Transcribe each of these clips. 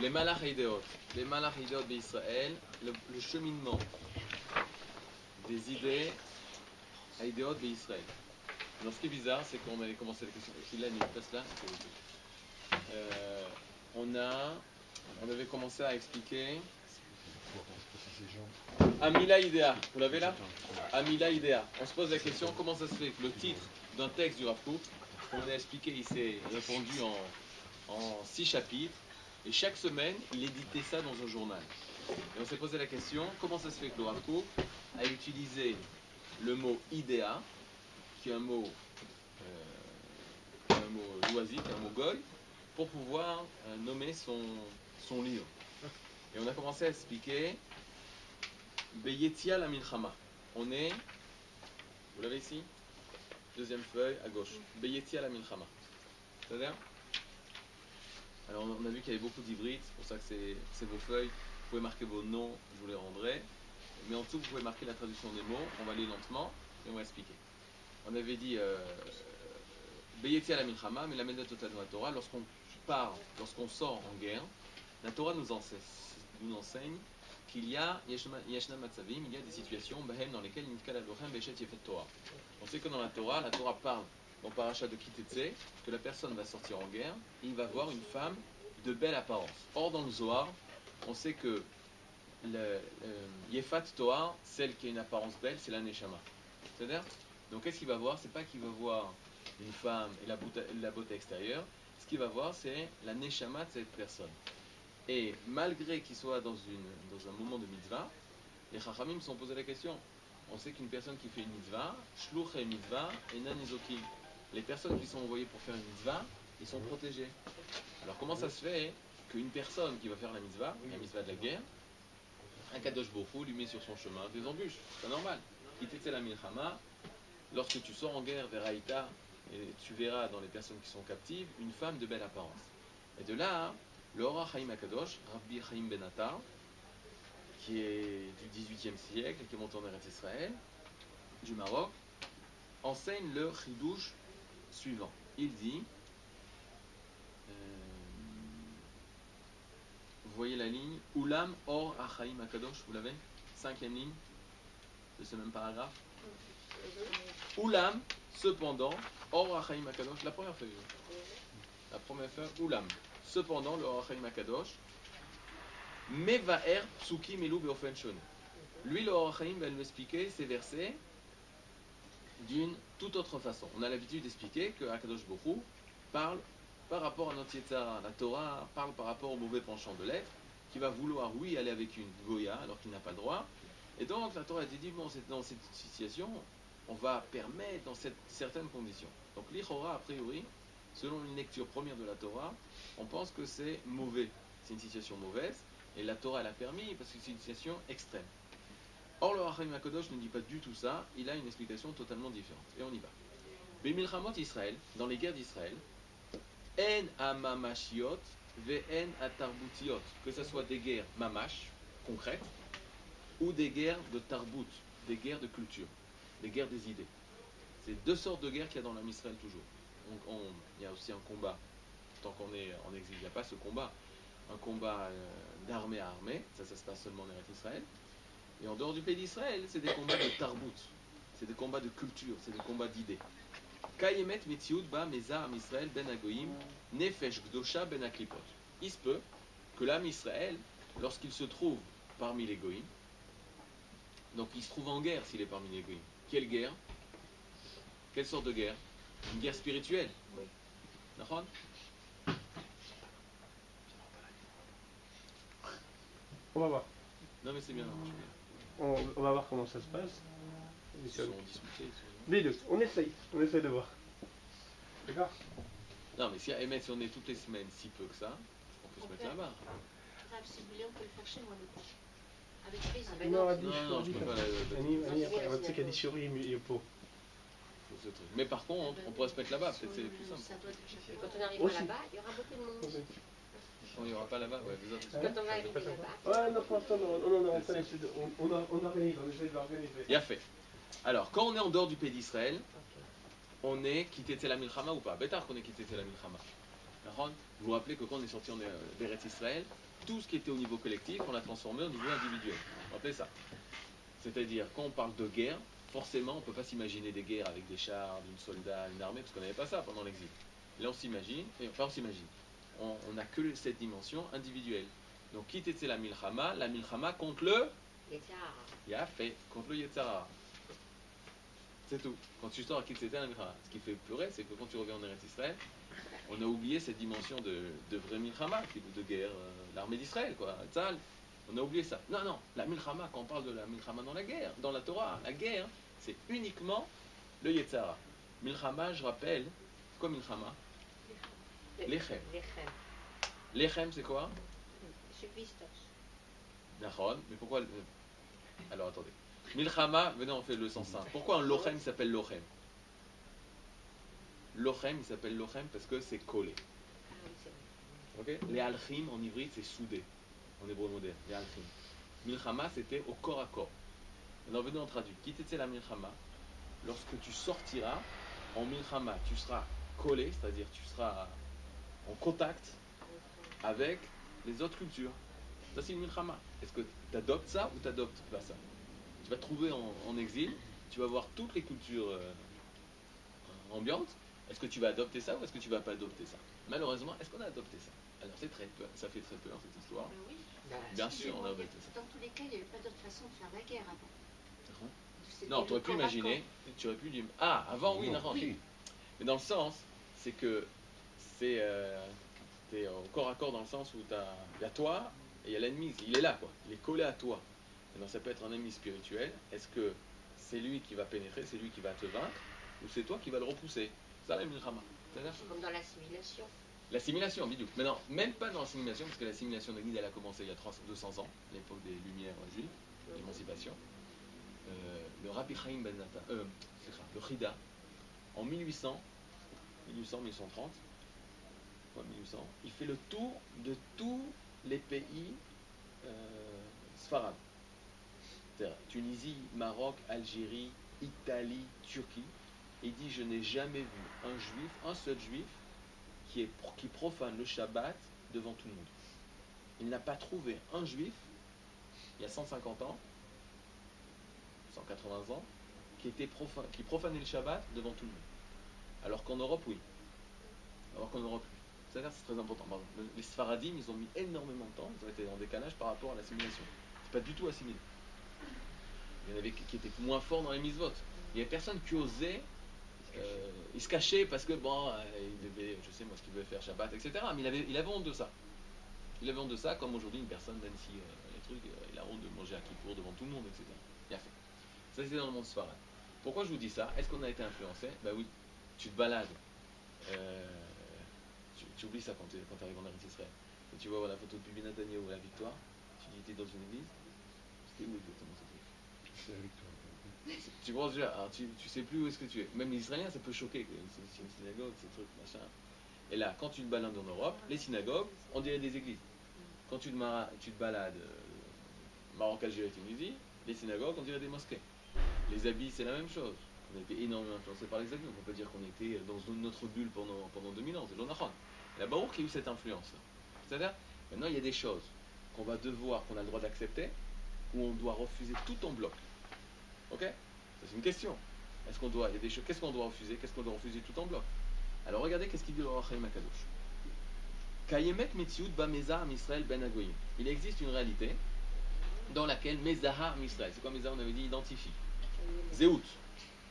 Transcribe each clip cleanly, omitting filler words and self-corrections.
les malach haïdeot d'Israël, le cheminement des idées haïdeot d'Israël. Alors ce qui est bizarre, c'est qu'on avait commencé la question. Il a une place là. On avait commencé à expliquer Amila Idea. Vous l'avez là? Amila Idea. On se pose la question, comment ça se fait que le titre d'un texte du Rav Kook, qu'on a expliqué, il s'est répondu en 6 chapitres, et chaque semaine, il éditait ça dans un journal. Et on s'est posé la question, comment ça se fait que le Rav Kook a utilisé le mot idea, qui est un mot loisique, un mot goy, pour pouvoir nommer son livre. Et on a commencé à expliquer Beyetia la Milchama. On est, vous l'avez ici? Deuxième feuille à gauche. Beyetia la Milchama. C'est-à-dire? Alors on a vu qu'il y avait beaucoup d'hybrides, c'est pour ça que c'est vos feuilles. Vous pouvez marquer vos noms, je vous les rendrai. Mais en tout, vous pouvez marquer la traduction des mots. On va aller lentement et on va expliquer. On avait dit Beyetia la Milchama, mais la Medet Total de la Torah, lorsqu'on sort en guerre, la Torah nous enseigne qu'il y a Yeshna Matzavim, il y a des situations dans lesquelles on sait que dans la Torah parle dans Parashat de Kitetse que la personne va sortir en guerre et il va voir une femme de belle apparence. Or dans le Zohar, on sait que Yefat Toar, celle qui a une apparence belle, c'est la Neshama. C'est-à-dire, donc qu'est-ce qu'il va voir? C'est pas qu'il va voir une femme et la beauté extérieure. Ce qu'il va voir, c'est la Neshama de cette personne. Et malgré qu'il soit dans un moment de mitzvah, les Chachamim se sont posé la question. On sait qu'une personne qui fait une mitzvah, shluch et mitzvah et nanizokim. Les personnes qui sont envoyées pour faire une mitzvah, ils sont protégés. Alors comment ça se fait qu'une personne qui va faire la mitzvah de la guerre, un Kadosh Baruch Hu lui met sur son chemin des embûches? C'est pas normal. Kitetse la milchama, lorsque tu sors en guerre vers Haïta, et tu verras dans les personnes qui sont captives une femme de belle apparence. Et de là, le Ora Chaim HaKadosh, Rabbi Chaim Ben Attar, qui est du XVIIIe siècle et qui est monté en Eretz Israël, du Maroc, enseigne le chidouche suivant. Il dit, vous voyez la ligne, Ulam Or Achaim HaKadosh, vous l'avez? 5e ligne de ce même paragraphe. Ulam, cependant, Or Achaim HaKadosh, la première feuille. Ulam. Cependant, le Or Achaim HaKadosh, Mevaer Psuki Melou Beofen Shone. Lui, le Or Achaim va nous expliquer ces versets d'une toute autre façon. On a l'habitude d'expliquer que HaKadosh Baruch Hu parle par rapport à notre Yetzara. La Torah parle par rapport au mauvais penchant de l'être, qui va vouloir, oui, aller avec une Goya, alors qu'il n'a pas le droit. Et donc, la Torah a dit, bon, dans cette situation, on va permettre dans certaines conditions. Donc, l'Ichora, a priori, selon une lecture première de la Torah, on pense que c'est mauvais. C'est une situation mauvaise, et la Torah l'a permis parce que c'est une situation extrême. Or, le Achaim HaKadosh ne dit pas du tout ça, il a une explication totalement différente. Et on y va. Bemilchamot Israël, dans les guerres d'Israël, En amamashiot ve'en atarbutiot, que ce soit des guerres mamash, concrètes, ou des guerres de tarbut, des guerres de culture, des guerres des idées. C'est deux sortes de guerres qu'il y a dans l'Am Israël toujours. Il y a aussi un combat, tant qu'on est en exil, il n'y a pas ce combat, un combat d'armée à armée, ça se passe seulement en Eretz Israël. Et en dehors du pays d'Israël, c'est des combats de tarbut, c'est des combats de culture, c'est des combats d'idées. Kayemet mitziut ba meza am Israël ben agoyim nefesh gdosha ben aklipot. Il se peut que l'âme Israël, lorsqu'il se trouve parmi les goïms, donc il se trouve en guerre s'il est parmi les goïms. Quelle guerre? Quelle sorte de guerre? Une guerre spirituelle. Oui. D'accord? On va voir. Non mais c'est bien. On va voir comment ça se passe. Ils sont discutés. Les deux. On essaye de voir. D'accord? Non mais si on est toutes les semaines si peu que ça, on peut se mettre là-bas. Si vous voulez, on peut le faire chez moi le cours. Avec plaisir. Non, je peux pas. Tu sais qu'il y a des chéris et pour. Mais par contre, on pourrait se mettre là-bas, peut-être c'est plus simple. Quand on arrivera là-bas, il y aura beaucoup de monde. On n'y aura pas là-bas, ouais, vous autres. Quand on va arriver là-bas. Ouais, non, pour l'instant, on organise, on essaie de l'organiser. Bien fait. Alors, quand on est en dehors du pays d'Israël, on est quitté Tel Milchama ou pas? Bétard qu'on est quitté Tel Milchama. Vous vous rappelez que quand on est sorti d'Eretz Israël, tout ce qui était au niveau collectif, on l'a transformé au niveau individuel. Rappelez ça. C'est-à-dire, quand on parle de guerre, forcément, on ne peut pas s'imaginer des guerres avec des chars, d'une soldat, une armée, parce qu'on n'avait pas ça pendant l'exil. Là, on s'imagine, on n'a que cette dimension individuelle. Donc, quitter la milchama contre le Yafé, contre le Yetzara. C'est tout. Quand tu sors à quitter la milchama, ce qui fait pleurer, c'est que quand tu reviens en Eretz Israël, on a oublié cette dimension de vraie milchama, de guerre, l'armée d'Israël, quoi, Tzal. On a oublié ça. Non, la milchama, quand on parle de la milchama dans la guerre, dans la Torah, la guerre, c'est uniquement le Yetzara. Milchama, je rappelle, quoi milchama? Lechem. Lechem, c'est quoi? Nachon, mais pourquoi alors attendez. Milchama, venez, on fait le sens simple. Pourquoi un lochem s'appelle lochem? Lochem, il s'appelle lochem parce que c'est collé. Okay? Les alchim en ivrit, c'est soudé. En hébreu moderne, les alchim. Milchama, c'était au corps à corps. Maintenant, venez, on traduit. Quitte la milchama, lorsque tu sortiras en milchama, tu seras collé, c'est-à-dire tu seras en contact avec les autres cultures. Ça, c'est une milchama. Est-ce que tu adoptes ça ou tu n'adoptes pas ça? Tu vas te trouver en exil, tu vas voir toutes les cultures ambiantes. Est-ce que tu vas adopter ça ou est-ce que tu ne vas pas adopter ça? Malheureusement, est-ce qu'on a adopté ça? Alors, c'est très peu, ça fait très peur cette histoire. Oui. Bien sûr, on a adopté ça. Dans tous les cas, il n'y avait pas d'autre façon de faire la guerre avant. Non, tu aurais pu imaginer, tu aurais pu dire, ah, avant, oui, non, oui. Mais dans le sens, c'est que c'est au corps à corps dans le sens où il y a toi et il y a l'ennemi, il est là, quoi. Il est collé à toi. Donc ça peut être un ennemi spirituel. Est-ce que c'est lui qui va pénétrer, c'est lui qui va te vaincre, ou c'est toi qui vas le repousser? Ça, la milchama. C'est comme dans l'assimilation. L'assimilation, bidou. Mais non, même pas dans l'assimilation, parce que l'assimilation de Guide, elle a commencé il y a 200 ans, l'époque des Lumières juives, l'émancipation. Le Rabbi Chaim Ben Natan, le Chida, en 1800, 1830, il fait le tour de tous les pays sfarades. C'est-à-dire Tunisie, Maroc, Algérie, Italie, Turquie. Il dit, je n'ai jamais vu un seul juif qui profane le Shabbat devant tout le monde. Il n'a pas trouvé un juif, il y a 150 ans, 180 ans, qui profanait le Shabbat devant tout le monde. Alors qu'en Europe, oui. C'est-à-dire, c'est très important. Pardon. Les Sfaradim, ils ont mis énormément de temps, ils ont été en décalage par rapport à l'assimilation. C'est pas du tout assimilé. Il y en avait qui étaient moins forts dans les mitzvot. Il y avait personne qui osait, il se cachait parce que, bon, il devait, je sais moi ce qu'il devait faire, Shabbat, etc. Mais il avait honte de ça. Il avait honte de ça, comme aujourd'hui une personne, même si les trucs, il a honte de manger à Kippour devant tout le monde, etc. Il a fait. Ça, c'était dans le monde sfarad. Pourquoi je vous dis ça? Est-ce qu'on a été influencé? Ben oui. Tu te balades. Tu oublies ça quand tu arrives en Eretz Israël. Quand tu vois la photo de Bibi Netanyahu ou la victoire, tu dis, t'es dans une église. C'était où exactement cette église? C'est la victoire. Tu vois déjà, alors tu sais plus où est-ce que tu es. Même les Israéliens, ça peut choquer. C'est une synagogue, ces trucs, machin. Et là, quand tu te balades en Europe, les synagogues, on dirait des églises. Quand tu te balades Maroc, Algérie, Tunisie, les synagogues, on dirait des mosquées. Les habits, c'est la même chose. On a été énormément influencés par les habits. On ne peut pas dire qu'on était dans notre bulle pendant 2000 ans. C'est l'Onachon. La Baruch qui a eu cette influence. C'est-à-dire, maintenant, il y a des choses qu'on va devoir, qu'on a le droit d'accepter, ou on doit refuser tout en bloc. Ok? Ça, c'est une question. Est-ce qu'on doit, il y a des choses, qu'est-ce qu'on doit refuser? Qu'est-ce qu'on doit refuser tout en bloc? Alors regardez qu'est-ce qu'il dit le Or HaChaim HaKadosh. Kayemet Metziut ba Mezah Israël ben Agoyim. Il existe une réalité dans laquelle Mezah Israël. C'est quoi Mezah? On avait dit identifie. Zéout.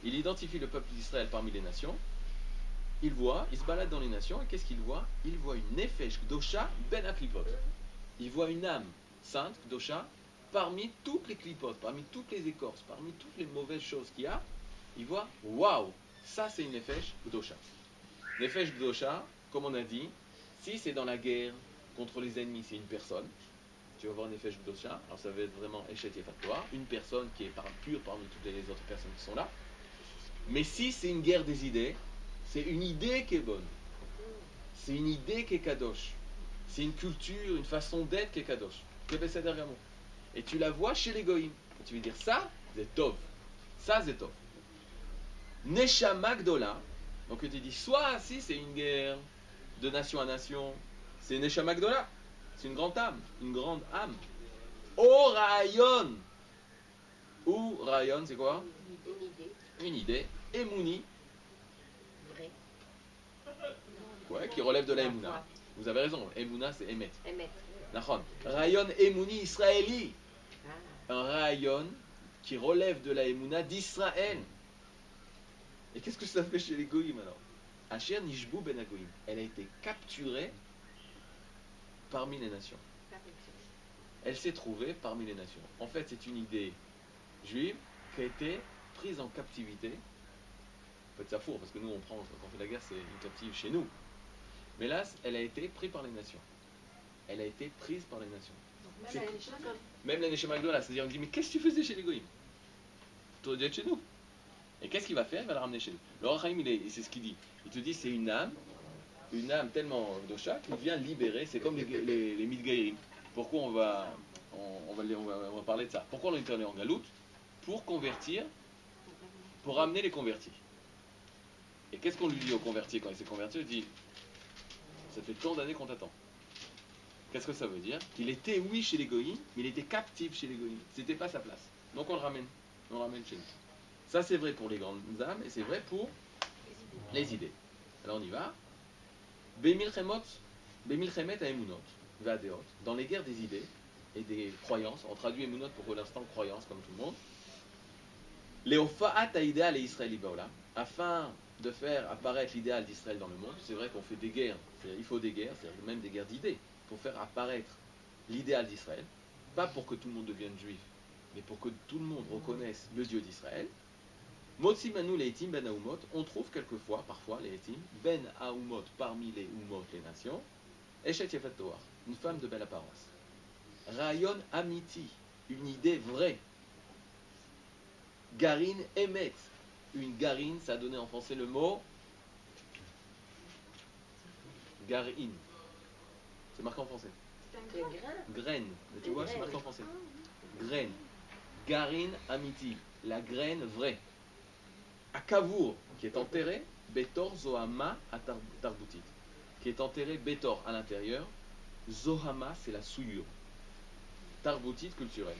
Il identifie le peuple d'Israël parmi les nations. Il se balade dans les nations et qu'est-ce qu'il voit? Il voit une Nefesh Kdosha ben Aklipot. Il voit une âme sainte, Kdosha, parmi toutes les clipotes, parmi toutes les écorces, parmi toutes les mauvaises choses qu'il y a. Il voit, waouh, ça c'est une Nefesh Kdosha. Nefesh Kdosha, comme on a dit, si c'est dans la guerre contre les ennemis, c'est une personne. Tu vas voir Nefesh Kdosha, alors ça va être vraiment Eshet Yefatloa, une personne qui est pure parmi toutes les autres personnes qui sont là. Mais si c'est une guerre des idées, c'est une idée qui est bonne. C'est une idée qui est kadosh. C'est une culture, une façon d'être qui est kadosh. Et tu la vois chez les goïms. Tu veux dire ça, c'est tov. Ça, c'est tov. Neshama Gdola. Donc tu dis, soit si c'est une guerre de nation à nation, c'est Neshama Gdola. C'est une grande âme. Une grande âme. O rayon. Ou rayon, c'est quoi? Une idée Une idée. Emouni, vraie. ouais, qui relève de la La Emouna. foi. Vous avez raison. Emouna, c'est émettre. Émettre. Nachon. Rayon Emouni israéli. Ah. Un rayon qui relève de la Emouna d'Israël. Et qu'est-ce que ça fait chez les Goïm alors? Asher Nishbu ben Agoïm. Elle a été capturée parmi les nations. Elle s'est trouvée parmi les nations. En fait, c'est une idée juive qui a été prise en captivité. En fait, ça fourre, parce que nous, quand on fait la guerre, c'est une captive chez nous. Mais là, elle a été prise par les nations. Elle a été prise par les nations. Même C'est- la Neshama, comme Même la Neshama Gdola, c'est-à-dire on dit, mais qu'est-ce que tu faisais chez les Goïm? Tu aurais dû être chez nous. Et qu'est-ce qu'il va faire? Il va la ramener chez nous. Le Or HaChaim, c'est ce qu'il dit. Il te dit, c'est une âme tellement dosha qui vient libérer. C'est comme les Midgaïrim. Pourquoi on va parler de ça? Pourquoi on est allé en galoute? Pour convertir, pour ramener les convertis. Et qu'est-ce qu'on lui dit aux convertis quand il s'est converti? Il dit, ça fait tant d'années qu'on t'attend. Qu'est-ce que ça veut dire? Qu'il était, oui, chez les Goïms, mais il était captif chez les Goïms. C'était pas sa place. Donc on le ramène. On le ramène chez nous. Ça, c'est vrai pour les grandes âmes et c'est vrai pour les idées. Alors on y va. Bemilchemet à Emunot, Vadeot, dans les guerres des idées et des croyances, on traduit Emunot pour l'instant croyance comme tout le monde. Léofaat à idéal et Israël Baola, afin de faire apparaître l'idéal d'Israël dans le monde. C'est vrai qu'on fait des guerres, il faut des guerres, c'est-à-dire même des guerres d'idées, pour faire apparaître l'idéal d'Israël, pas pour que tout le monde devienne juif, mais pour que tout le monde reconnaisse le Dieu d'Israël. Motsimanu les Etim ben Aoumot, on trouve quelquefois, parfois les Etim, ben Aoumot parmi les Oumot, les nations, Eshet Yefet Toar, une femme de belle apparence. Rayon Amiti, une idée vraie. Garin Emet, une garine, ça a donné en français le mot garin. C'est marqué en français. Le grain. Graine, mais tu Une vois, c'est graine. marqué en français. Graine. Garin Amiti, la graine vraie. Akavour, qui est enterré, Betor Zohama à Tarboutit, qui est enterré Betor à l'intérieur, Zohama c'est la souillure, Tarboutit culturelle.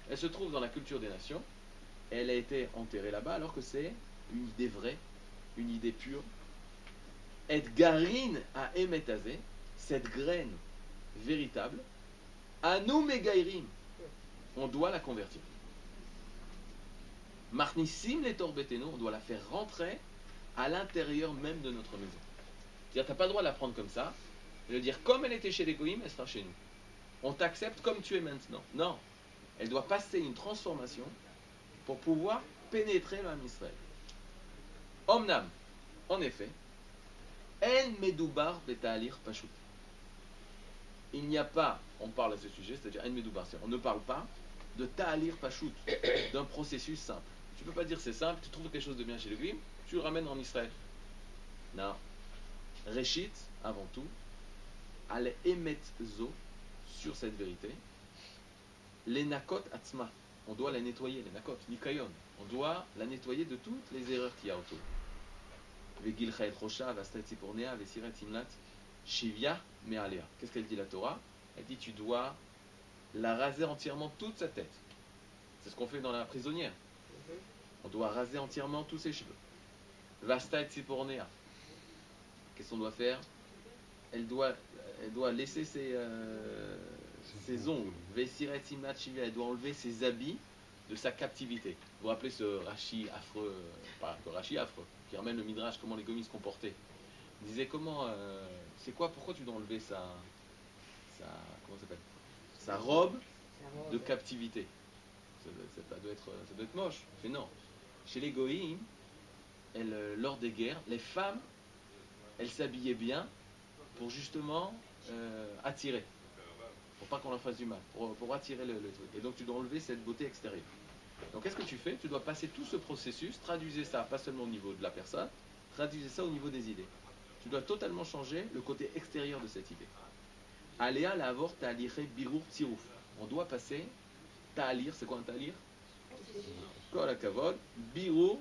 Elle se trouve dans la culture des nations, et elle a été enterrée là-bas alors que c'est une idée vraie, une idée pure. Et Garin à Emetazé, cette graine véritable, à nous Megairim, on doit la convertir. Marnissim les torbeteno, on doit la faire rentrer à l'intérieur même de notre maison. C'est-à-dire, tu n'as pas le droit de la prendre comme ça, et de dire, comme elle était chez les Goïm, elle sera chez nous. On t'accepte comme tu es maintenant. Non. Elle doit passer une transformation pour pouvoir pénétrer l'âme Israël. Omnam, en effet, en medoubar beta'alir pashut. Il n'y a pas, on parle à ce sujet, c'est-à-dire en medoubar, on ne parle pas de ta'alir pashut, d'un processus simple. Tu ne peux pas dire c'est simple, tu trouves quelque chose de bien chez le Goïm, tu le ramènes en Israël. Non. Réchit, avant tout, al emet zo, sur cette vérité, les nakot atzma, on doit la nettoyer, les nakot, nikayon, on doit la nettoyer de toutes les erreurs qu'il y a autour. Vegil chayet rosha, vastet sipornea, vesiret simlat, shivya me'alea. Qu'est-ce qu'elle dit la Torah? Elle dit tu dois la raser entièrement toute sa tête. C'est ce qu'on fait dans la prisonnière. On doit raser entièrement tous ses cheveux. Vasta et Tzipornea. Qu'est-ce qu'on doit faire? Elle doit laisser ses ongles. Vesiret Simlat Shivya. Elle doit enlever ses habits de sa captivité. Vous vous rappelez ce Rashi affreux, pas que Rashi affreux, qui ramène le Midrash, comment les Goïms se comportaient. Il disait comment, c'est quoi, pourquoi tu dois enlever comment ça s'appelle? Sa robe de captivité. Ça doit être moche. Mais non. Chez les Goïms, lors des guerres, les femmes, elles s'habillaient bien pour justement attirer. Pour pas qu'on leur fasse du mal. Pour attirer le truc. Et donc tu dois enlever cette beauté extérieure. Donc qu'est-ce que tu fais? Tu dois passer tout ce processus, traduisez ça, pas seulement au niveau de la personne, traduisez ça au niveau des idées. Tu dois totalement changer le côté extérieur de cette idée. Aléa la avor ta'aliré birour tsirouf. On doit passer ta'alir, c'est quoi un ta'alir? Kol hakavod, birour,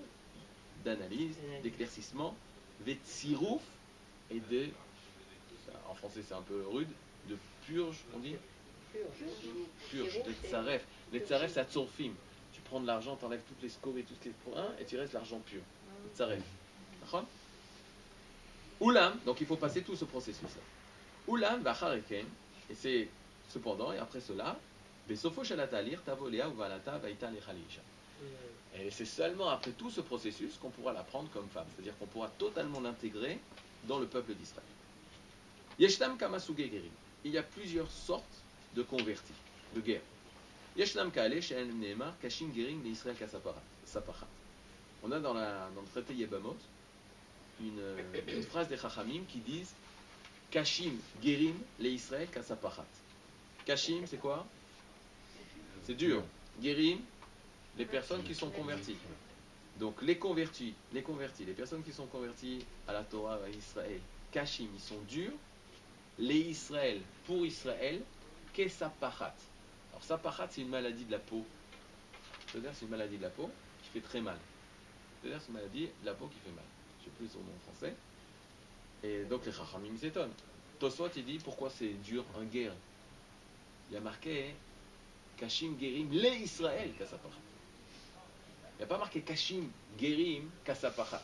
d'analyse, d'éclaircissement, vetsirouf, et en français c'est un peu rude, de purge, on dit Purge. les tsaref. Les tsaref, c'est tzorfim. Tu prends de l'argent, tu enlèves toutes les scories et toutes les points, et tu restes l'argent pur. Les tsaref. D'accord? Oulam, donc il faut passer tout ce processus-là. Oulam, bachareken, et c'est cependant, et après cela, besofo shalatalir, tavolea ou valata vaita lechalisha. Et c'est seulement après tout ce processus qu'on pourra la prendre comme femme, c'est-à-dire qu'on pourra totalement l'intégrer dans le peuple d'Israël. Yeshtam kamasuge gerim. Il y a plusieurs sortes de convertis, de guerre. Yeshtam kale she'en neemar kashim gerim leIsraël kasapachat. On a dans le traité Yebamot une phrase des Chachamim qui disent Kashim gerim leIsraël kasapachat. Kashim, c'est quoi? C'est dur. Gerim, les personnes qui sont converties. Donc les convertis, les personnes qui sont converties à la Torah, à Israël, Kashim, ils sont durs. Les Israël, pour Israël, Kesapachat. Alors Sapachat, c'est une maladie de la peau. C'est-à-dire c'est une maladie de la peau qui fait très mal. C'est-à-dire c'est une maladie de la peau qui fait mal. Je ne sais plus son nom en français. Et donc les Chachamim s'étonnent. Tosfot, il dit pourquoi c'est dur en guerre. Il y a marqué Kashim Gerim, les Israël, Kasapachat. Il n'y a pas marqué Kashim Gerim, Kasapachat.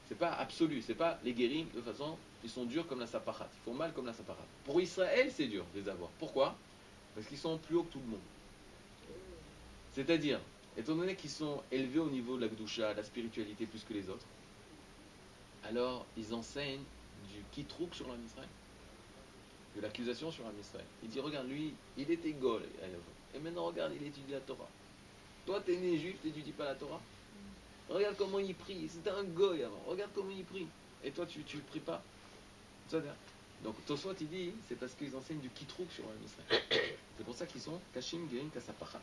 C'est pas absolu, c'est pas les Gerim de façon, ils sont durs comme la Sapachat. Ils font mal comme la Sapachat. Pour Israël, c'est dur de les avoir. Pourquoi? Parce qu'ils sont plus hauts que tout le monde. C'est-à-dire, étant donné qu'ils sont élevés au niveau de la Gdusha, de la spiritualité plus que les autres, alors ils enseignent du kitrouk sur l'homme Israël, de l'accusation sur l'homme Israël. Il dit, regarde, lui, il était gol, et maintenant regarde, il étudie la Torah. Toi, t'es né juif, t'étudies pas la Torah. Regarde comment il prie, c'était un goy avant, regarde comment il prie. Et toi, tu ne pries pas. Donc, Tosfot, il dit, c'est parce qu'ils enseignent du kitrouk sur l'homme Israël. C'est pour ça qu'ils sont Kashim, Gerim, Kasapachat.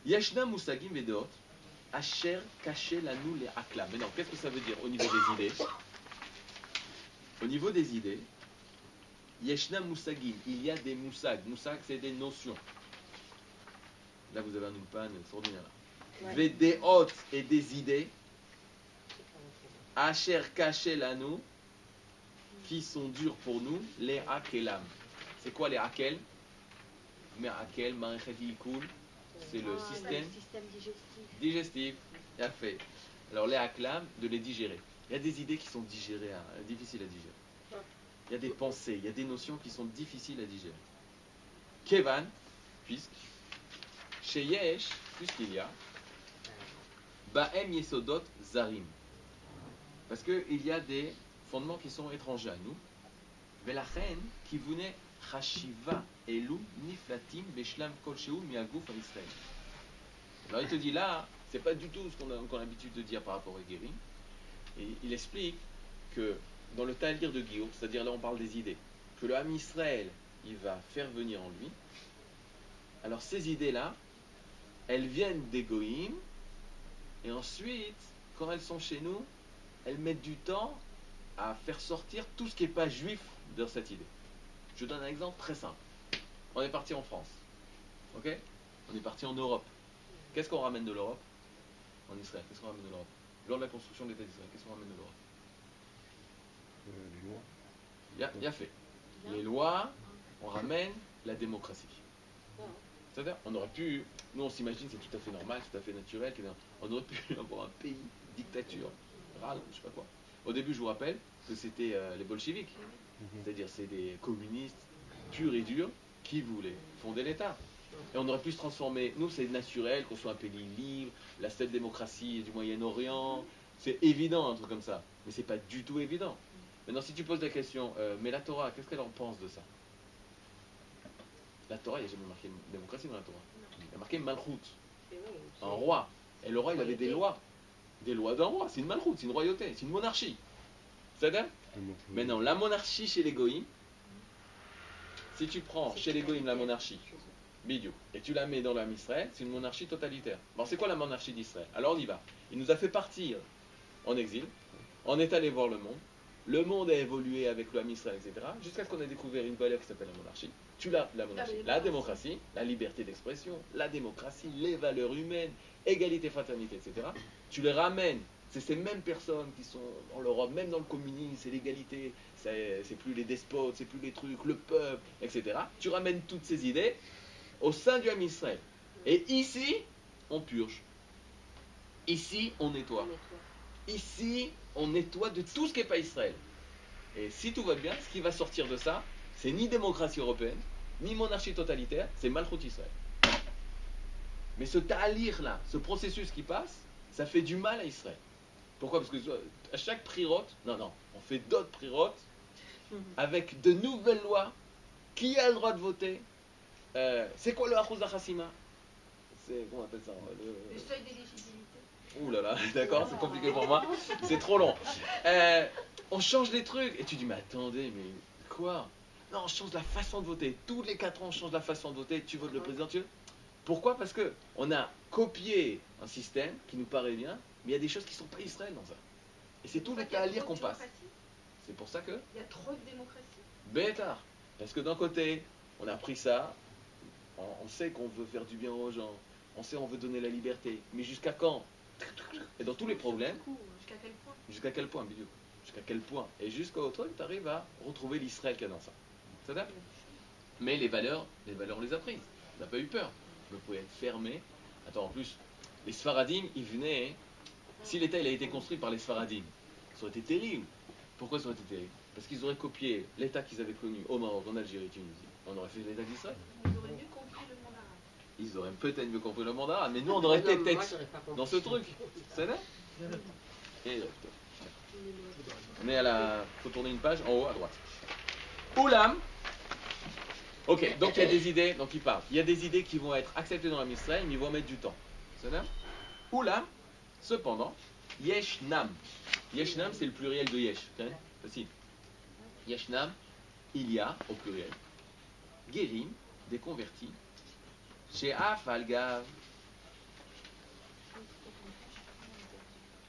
Yashna Musagim Vedeot, Asher Kaché Lanou les Akla. Mais non, qu'est-ce que ça veut dire au niveau des idées? Au niveau des idées, Yeshna Musagim, il y a des moussags. Moussag, c'est des notions. Là, vous avez un ulpan extraordinaire. Vedeot et des idées. Asher Kaché Lanou, qui sont durs pour nous, les Akelam. C'est quoi les Akel? Mais Akel, Marechet Yikul. C'est le système digestif. Il a fait. Alors les aklam, de les digérer. Il y a des idées qui sont digérées, difficiles à digérer. Il y a des pensées, il y a des notions qui sont difficiles à digérer. Kevan, puisque, chez Yesh, puisqu'il y a, Ba'em Yesodot Zarim. Parce qu'il y a des fondements qui sont étrangers à nous. Velachen, qui venait Chashiva Elu Niflatim Beshlam Kolsheu Miagouf à Israël. Alors il te dit là, c'est pas du tout ce qu'on a l'habitude de dire par rapport à Guérim. Et il explique que dans le Talir de Guillaume, c'est-à-dire là on parle des idées, que le Ham Israël, il va faire venir en lui. Alors ces idées-là, elles viennent des Goïm, et ensuite, quand elles sont chez nous, elles mettent du temps à faire sortir tout ce qui n'est pas juif de cette idée. Je donne un exemple très simple. On est parti en France. Ok? On est parti en Europe. Qu'est-ce qu'on ramène de l'Europe? En Israël. Qu'est-ce qu'on ramène de l'Europe? Lors de la construction de l'État d'Israël, qu'est-ce qu'on ramène de l'Europe? Les lois. Il y a fait. Les lois, on ramène la démocratie. C'est-à-dire, on aurait pu, nous on s'imagine c'est tout à fait normal, tout à fait naturel, on aurait pu avoir un pays, dictature, râle, je sais pas quoi. Au début, je vous rappelle que c'était les bolcheviks. C'est-à-dire, c'est des communistes purs et durs qui voulaient fonder l'État. Et on aurait pu se transformer. Nous, c'est naturel qu'on soit un pays libre, la seule démocratie du Moyen-Orient. C'est évident, un truc comme ça. Mais c'est pas du tout évident. Maintenant, si tu poses la question, mais la Torah, qu'est-ce qu'elle en pense de ça? La Torah, il n'y a jamais marqué démocratie dans la Torah. Il y a marqué Malchut, un roi. Et le roi, il avait des lois. Des lois d'un roi. C'est une Malchut, c'est une royauté, c'est une monarchie. C'est-à-dire? Mais non, la monarchie chez les Goïms, si tu prends chez les Goïms la monarchie, Bidiou, et tu la mets dans l'âme Israël, c'est une monarchie totalitaire. Bon, c'est quoi la monarchie d'Israël? Alors on y va. Il nous a fait partir en exil, on est allé voir le monde a évolué avec l'âme Israël, etc., jusqu'à ce qu'on ait découvert une valeur qui s'appelle la monarchie. Tu l'as, la monarchie, la démocratie, la liberté d'expression, la démocratie, les valeurs humaines, égalité, fraternité, etc. Tu les ramènes C'est ces mêmes personnes qui sont dans l'Europe, même dans le communisme, c'est l'égalité, c'est plus les despotes, c'est plus les trucs, le peuple, etc. Tu ramènes toutes ces idées au sein du Ham Israël. Et ici, on purge. Ici, on nettoie. Ici, on nettoie de tout ce qui n'est pas Israël. Et si tout va bien, ce qui va sortir de ça, c'est ni démocratie européenne, ni monarchie totalitaire, c'est Malchut Israël. Mais ce ta'alir là, ce processus qui passe, ça fait du mal à Israël. Pourquoi? Parce que à chaque prirote, non, on fait d'autres prirotes avec de nouvelles lois. Qui a le droit de voter? C'est quoi le Achuz Hachassima? C'est, comment on appelle ça? Le seuil d'éligibilité. Ouh là là, d'accord, c'est compliqué pour moi, c'est trop long. On change les trucs, et tu dis, mais attendez, mais quoi? Non, on change la façon de voter. Tous les 4 ans, on change la façon de voter, tu votes le président, tu veux? Pourquoi? Parce que on a copié un système qui nous paraît bien, mais il y a des choses qui ne sont pas Israël dans ça. Et c'est tout le cas à lire qu'on passe. C'est pour ça que... Il y a trop de démocratie. Bêtard. Parce que d'un côté, on a pris ça, on sait qu'on veut faire du bien aux gens, on sait qu'on veut donner la liberté, mais jusqu'à quand? Et dans tous les problèmes... Jusqu'à quel point? Jusqu'à quel point, Bidou? Jusqu'à quel point? Et jusqu'au truc, tu arrives à retrouver l'Israël qu'il y a dans ça. C'est ça? Mais les valeurs, on les a prises. On n'a pas eu peur. On pouvait être fermé. Attends, en plus, les Sfaradim, ils venaient... Si l'État il a été construit par les Sfaradim, ça aurait été terrible. Pourquoi ça aurait été terrible? Parce qu'ils auraient copié l'État qu'ils avaient connu au Maroc, en Algérie, Tunisie. On aurait fait l'État d'Israël. Ils auraient mieux compris le monde arabe. Ils auraient peut-être mieux compris le monde arabe, mais nous on aurait été peut-être dans ce truc. C'est vrai? Et on est à la... faut tourner une page en haut à droite. Oulam. Ok, donc il y a des idées, donc il parle. Il y a des idées qui vont être acceptées dans la Israël, mais ils vont mettre du temps. C'est vrai? Oulam. Cependant, Yeshnam. Yeshnam, c'est le pluriel de Yesh. Okay? Facile. Yeshnam, il y a, au pluriel, Gerim, des convertis, chez Afalgav.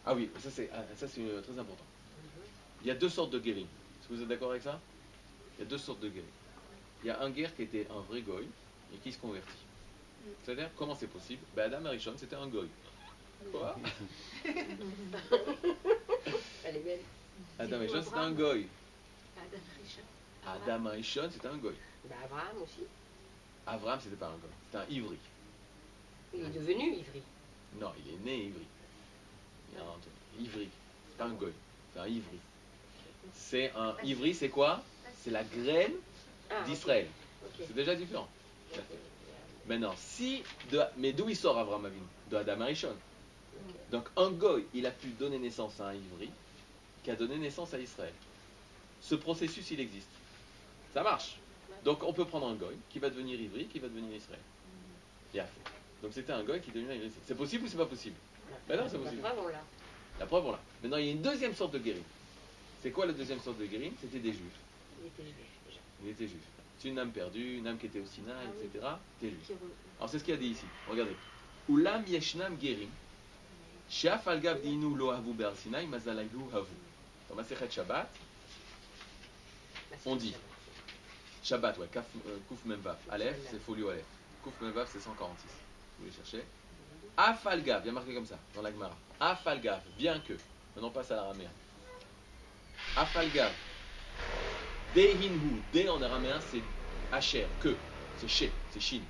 Ah oui, ça c'est très important. Il y a 2 sortes de Gerim. Est-ce que vous êtes d'accord avec ça? Il y a 2 sortes de Gerim. Il y a un guerre qui était un vrai goy et qui se convertit. C'est-à-dire, comment c'est possible? Ben, Adam Arishon, c'était un goy. Quoi? Elle est belle. Adam Arishon, c'était un goy. Adam Adam Arishon, c'était un goy. Bah, Abraham aussi. Abraham, c'était pas un goy, c'était un ivri. Il est devenu ivri. Non, il est né ivri. Il y a un truc. Ivri, c'est pas un goy, c'est un ivri. C'est un ivri, c'est quoi? C'est la graine d'Israël. Ok. C'est déjà différent. Maintenant, mais d'où il sort Abraham Avinu? De Adam Arishon. Donc un goy, il a pu donner naissance à un ivri qui a donné naissance à Israël. Ce processus, il existe. Ça marche. Donc on peut prendre un goy qui va devenir ivri, qui va devenir Israël. Bien fait. Donc c'était un goy qui devenait ivri. C'est possible ou c'est pas possible? Ben non, c'est possible. La preuve, on l'a. La preuve, on l'a. Maintenant, il y a une deuxième sorte de guérim. C'est quoi la deuxième sorte de guérim? C'était des juifs. Il était juif déjà. Il était juif. C'est une âme perdue, une âme qui était au Sinaï, etc. T'es juif. Qui re- Alors c'est ce qu'il y a dit ici. Regardez. Ulam yeshnam gerim. Sheaf al gav dinu lo havu be'ar Sinaï mazalayu havu. Dans Masechet Shabbat, on dit. Shabbat, ouais, Kouf Memvav. Aleph, c'est folio Aleph. Kouf Memvav, c'est 146. Vous voulez chercher? Afal gav, il y a marqué comme ça, dans la Gemara. Afal gav, bien que. Maintenant, on passe à l'araméen. Afal gav. Dehinhu. De en araméen, c'est Asher, que. C'est She, c'est Shin.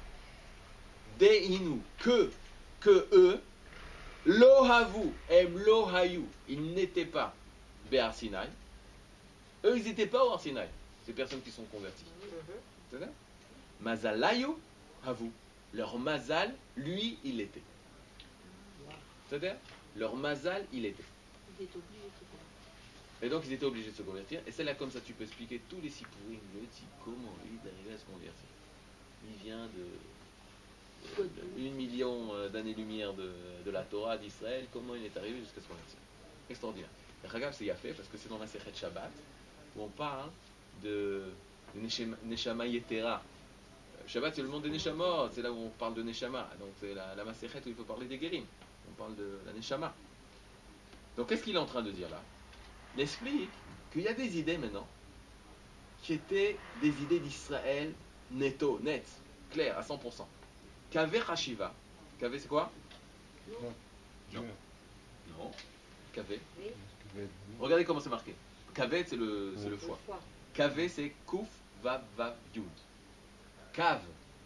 Dehinhu, que eux. Lohavu, em lohayu. Ils n'étaient pas Be'ar Sinaï. Eux, ils n'étaient pas au Har Sinaï. Ces personnes qui sont converties. C'est ça? Mazalayu, havu. Leur mazal, lui, il l'était. C'est-à-dire, leur mazal, il était. Il est obligé de se faire. Et donc, ils étaient obligés de se convertir. Et c'est là, comme ça, tu peux expliquer tous les sipourim. Le type, comment lui, il est arrivé à se convertir. Il vient de 1 million d'années-lumière de la Torah d'Israël. Comment il est arrivé jusqu'à se convertir? Extraordinaire. Le Chagav, c'est Yafé, parce que c'est dans la Sechet Shabbat, où on parle de Neshama Yetera. Shabbat, c'est le monde des Neshamot, c'est là où on parle de Neshama. Donc, c'est la Masechet où il faut parler des Guérim. On parle de la Neshama. Donc, qu'est-ce qu'il est en train de dire là? Il explique qu'il y a des idées maintenant qui étaient des idées d'Israël netto, net, clair, à 100%. Qu'avait Hashiva. Qu'avait, c'est quoi? Non. Kavé. Oui. Regardez comment c'est marqué. Kavé, c'est le foie. Foie. Kavé, c'est Kouf, Vav, Vav, Yud. Cave,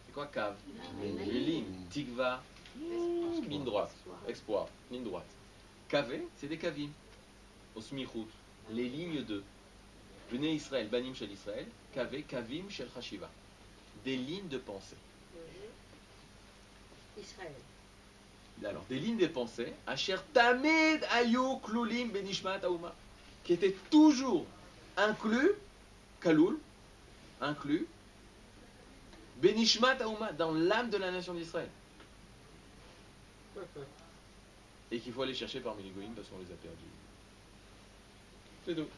c'est quoi cave? Les lignes. Tikva, ligne droite. Espoir, ligne droite. Kavé, c'est des kavim. Osmichut, les lignes de. Venez Israël, Banim Shel Israël. Kavé, Kavim Shel Chashiva. Des lignes de pensée. Israël. Alors, des lignes de pensée, Asher Tamid Ayu Klulim Benishmat Auma, qui étaient toujours inclus, Kaloul, inclus, Benishmat Auma, dans l'âme de la nation d'Israël. Et qu'il faut aller chercher parmi les goïms parce qu'on les a perdus. C'est tout.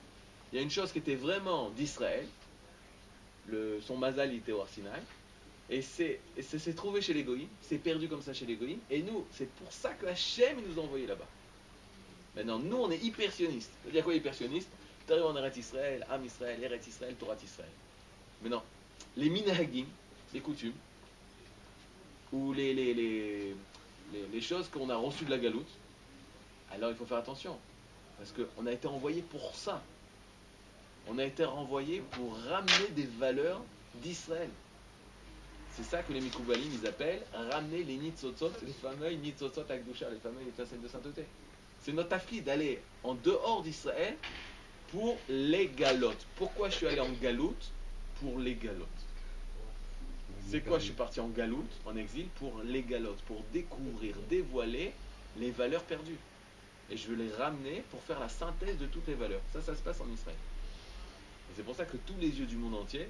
Il y a une chose qui était vraiment d'Israël, son mazal était au Arsinaï, et ça s'est trouvé chez les goïms, c'est perdu comme ça chez les goïms, et nous, c'est pour ça que Hachem nous a envoyés là-bas. Maintenant, nous, on est hyper sionistes. C'est-à-dire quoi hyper sioniste? Tu arrives en Eretz Israël, Am Israël, Eretz Israël, Torah Israël. Maintenant, les minhagim, les coutumes, ou les choses qu'on a reçues de la galoute, alors il faut faire attention, parce qu'on a été envoyé pour ça. On a été renvoyé pour ramener des valeurs d'Israël. C'est ça que les Mikoubalim, ils appellent ramener les Nitzotzot, les fameux Nitzotzot Akdusha, les fameux étincelles de sainteté. C'est notre affli d'aller en dehors d'Israël pour les galotes. Pourquoi je suis allé en galoute? Pour les galotes. C'est quoi? Je suis parti en galoute, en exil, pour les galotes, pour découvrir, dévoiler les valeurs perdues. Et je veux les ramener pour faire la synthèse de toutes les valeurs. Ça se passe en Israël. Et c'est pour ça que tous les yeux du monde entier,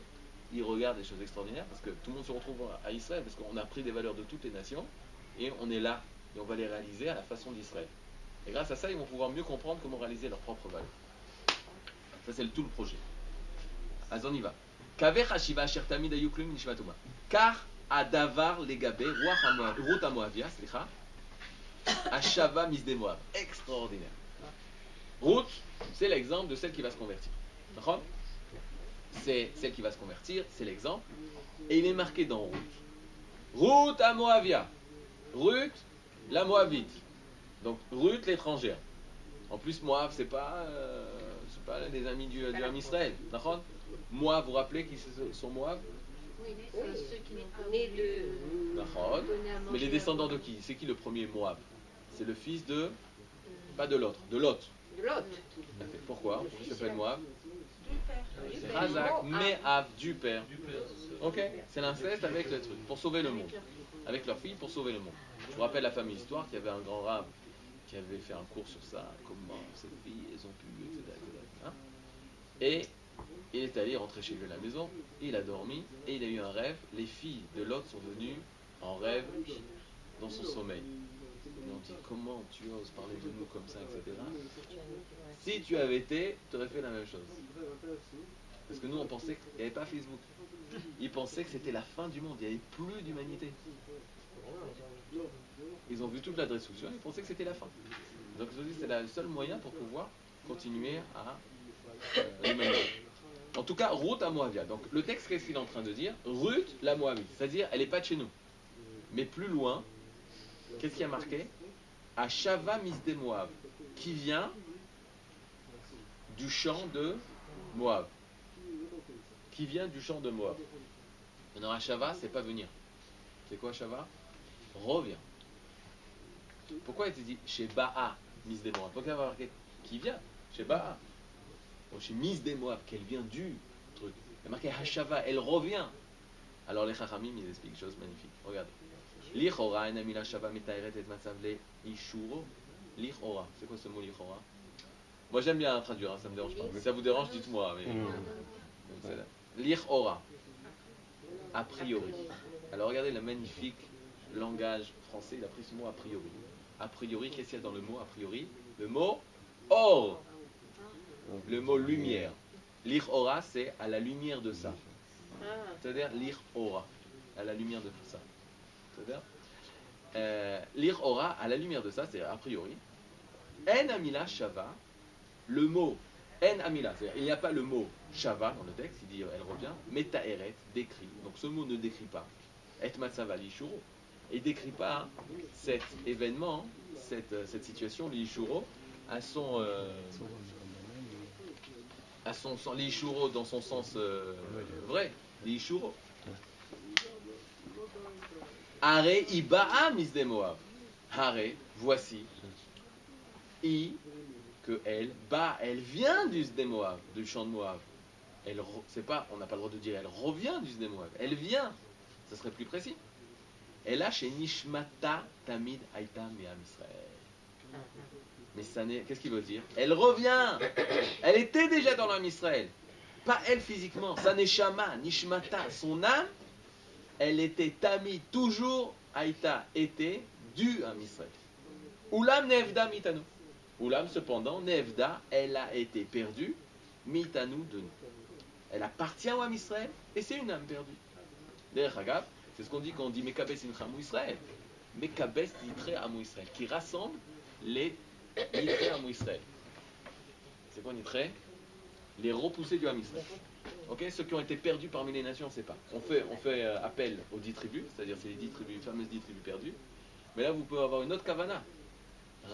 ils regardent des choses extraordinaires, parce que tout le monde se retrouve à Israël, parce qu'on a pris des valeurs de toutes les nations, et on est là, et on va les réaliser à la façon d'Israël. Et grâce à ça, ils vont pouvoir mieux comprendre comment réaliser leurs propres valeurs. Ça, c'est tout le projet. Alors, on y va. Car Adavar Legabe, Ruth Amoavia, Ashava Misde Moab. Extraordinaire. Ruth, c'est l'exemple de celle qui va se convertir. D'accord? C'est celle qui va se convertir, c'est l'exemple. Et il est marqué dans Ruth. Ruth à Moavia. Ruth, la Moabite. Donc Ruth, l'étrangère. En plus, Moab, c'est pas les amis du Ham Israël. D'accord? Moab, vous vous rappelez qui sont Moab? Oui, ceux qui n'ont pas Nés de... D'accord. Mais les descendants de qui? C'est qui le premier Moab? C'est le fils de... Pas de l'autre, de Lot. De Lot. Pourquoi? Pourquoi il s'appelle Moab? du père. Razak, Me'av, du père. Ok? C'est l'inceste avec le truc, pour sauver le monde. Avec leur fille, pour sauver le monde. Je vous rappelle la famille histoire qu'il y avait un grand rab qui avait fait un cours sur ça, comment ces filles, elles ont pu, etc. Hein? Et il est allé rentrer chez lui à la maison, il a dormi, et il a eu un rêve. Les filles de Lot sont venues en rêve dans son sommeil. Ils ont dit, comment tu oses parler de nous comme ça, etc. Si tu avais été, tu aurais fait la même chose. Parce que nous, on pensait qu'il n'y avait pas Facebook. Ils pensaient que c'était la fin du monde, il n'y avait plus d'humanité. Ils ont vu toute la destruction, ils pensaient que c'était la fin. Donc ils ont dit que c'était le seul moyen pour pouvoir continuer à l'humanité. En tout cas, Ruth à Moavia. Donc le texte, qu'est-ce qu'il est en train de dire? Ruth, la Moabite. C'est-à-dire, elle n'est pas de chez nous. Mais plus loin, qu'est-ce qui a marqué? À Shava Misde Moab, qui vient du champ de Moab. Qui vient du champ de Moab. Maintenant, Ashava, c'est pas venir. C'est quoi Ashava? Revient. Pourquoi il te dit chez Ba'a, Misde Moab? Pourquoi il va marquer qui vient? Chez Ba'a. Bon, chez Misde Moab, qu'elle vient du truc. Il y a marqué Hashava, elle revient. Alors les Chachamim, ils expliquent une chose magnifique. Regardez. Lichora, enamila Shava mitaeret et matzavle ishuro. Lichora. C'est quoi ce mot lichora? Moi j'aime bien traduire, hein, ça me dérange pas. Si ça vous dérange, dites-moi. Mais... Lichora. A priori. Alors regardez le magnifique langage français, il a pris ce mot a priori. A priori, qu'est-ce qu'il y a dans le mot a priori? Le mot or. Le mot lumière. Lichora, c'est à la lumière de ça. C'est-à-dire lichora, à la lumière de ça. C'est-à-dire lichora, à la lumière de ça, c'est a priori. En amila shava, le mot en amila, c'est-à-dire il n'y a pas le mot shava dans le texte, il dit elle revient, mais ta'eret, décrit. Donc ce mot ne décrit pas. Et matzava l'ishuro. Il ne décrit pas cet événement, cette situation, l'ishuro, à son les Ishuro dans son sens vrai, les Ishuro. Are Iba'a Misde Moab. Are, voici. I, que elle, elle vient du Sde Moab, du champ de Moab. C'est pas, on n'a pas le droit de dire elle revient du Sde Moab. Elle vient, ça serait plus précis. Elle a chez Nishmata Tamid Aïta Me'am Israël. Mais ça n'est, qu'est-ce qu'il veut dire? Elle revient. Elle était déjà dans l'âme Israël. Pas elle physiquement. Sa neshama, Nishmata, son âme, elle était Tamid, toujours Aïta, était du âme Israël. Oulam Nevda Mitanu. Oulam, cependant, Nevda, elle a été perdue, Mitanu de nous. Elle appartient au âme Israël et c'est une âme perdue. D'ailleurs, Hagab, c'est ce qu'on dit quand on dit Mekabes Inchamu Israël. Mekabes Yitre Amu Israël, qui rassemble les Yitre Amu Israël. C'est quoi Yitre? Les repoussés du âme Israël. Ok, ceux qui ont été perdus parmi les nations, on ne sait pas. On fait appel aux 10 tribus, c'est-à-dire c'est les 10 tribus, les fameuses 10 tribus perdues. Mais là, vous pouvez avoir une autre kavana.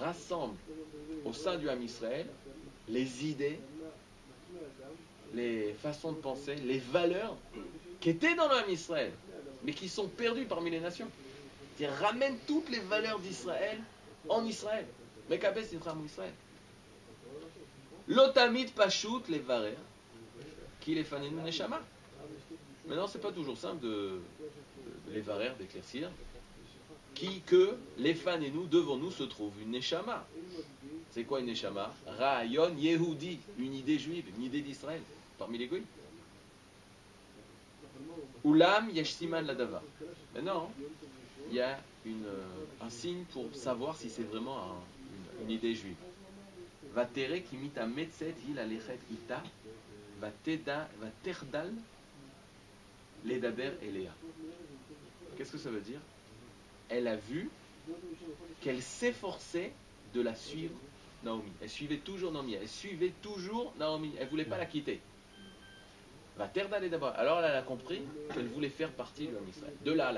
Rassemble au sein du âme Israël les idées, les façons de penser, les valeurs qui étaient dans l'âme Israël, mais qui sont perdues parmi les nations. Qui ramène toutes les valeurs d'Israël en Israël. Mekabes Inchamu Israël. Lotamid Pashut les varer, qui les fanenu neshama. Maintenant, c'est pas toujours simple de les varer, d'éclaircir. Que les fans et nous, devant nous, se trouve une neshama. C'est quoi une neshama? Ra'ayon Yehudi, une idée juive, une idée d'Israël, parmi les goïs. Ulam yesh siman ladava. Maintenant, il y a un signe pour savoir si c'est vraiment une idée juive. Vatere ki mita metzet il alechet ita, vaterdal ledaber elea. Qu'est-ce que ça veut dire? Elle a vu qu'elle s'efforçait de la suivre, Naomi. Elle suivait toujours Naomi. Elle ne voulait pas la quitter. Alors elle a compris qu'elle voulait faire partie de l'homme Israël. De là,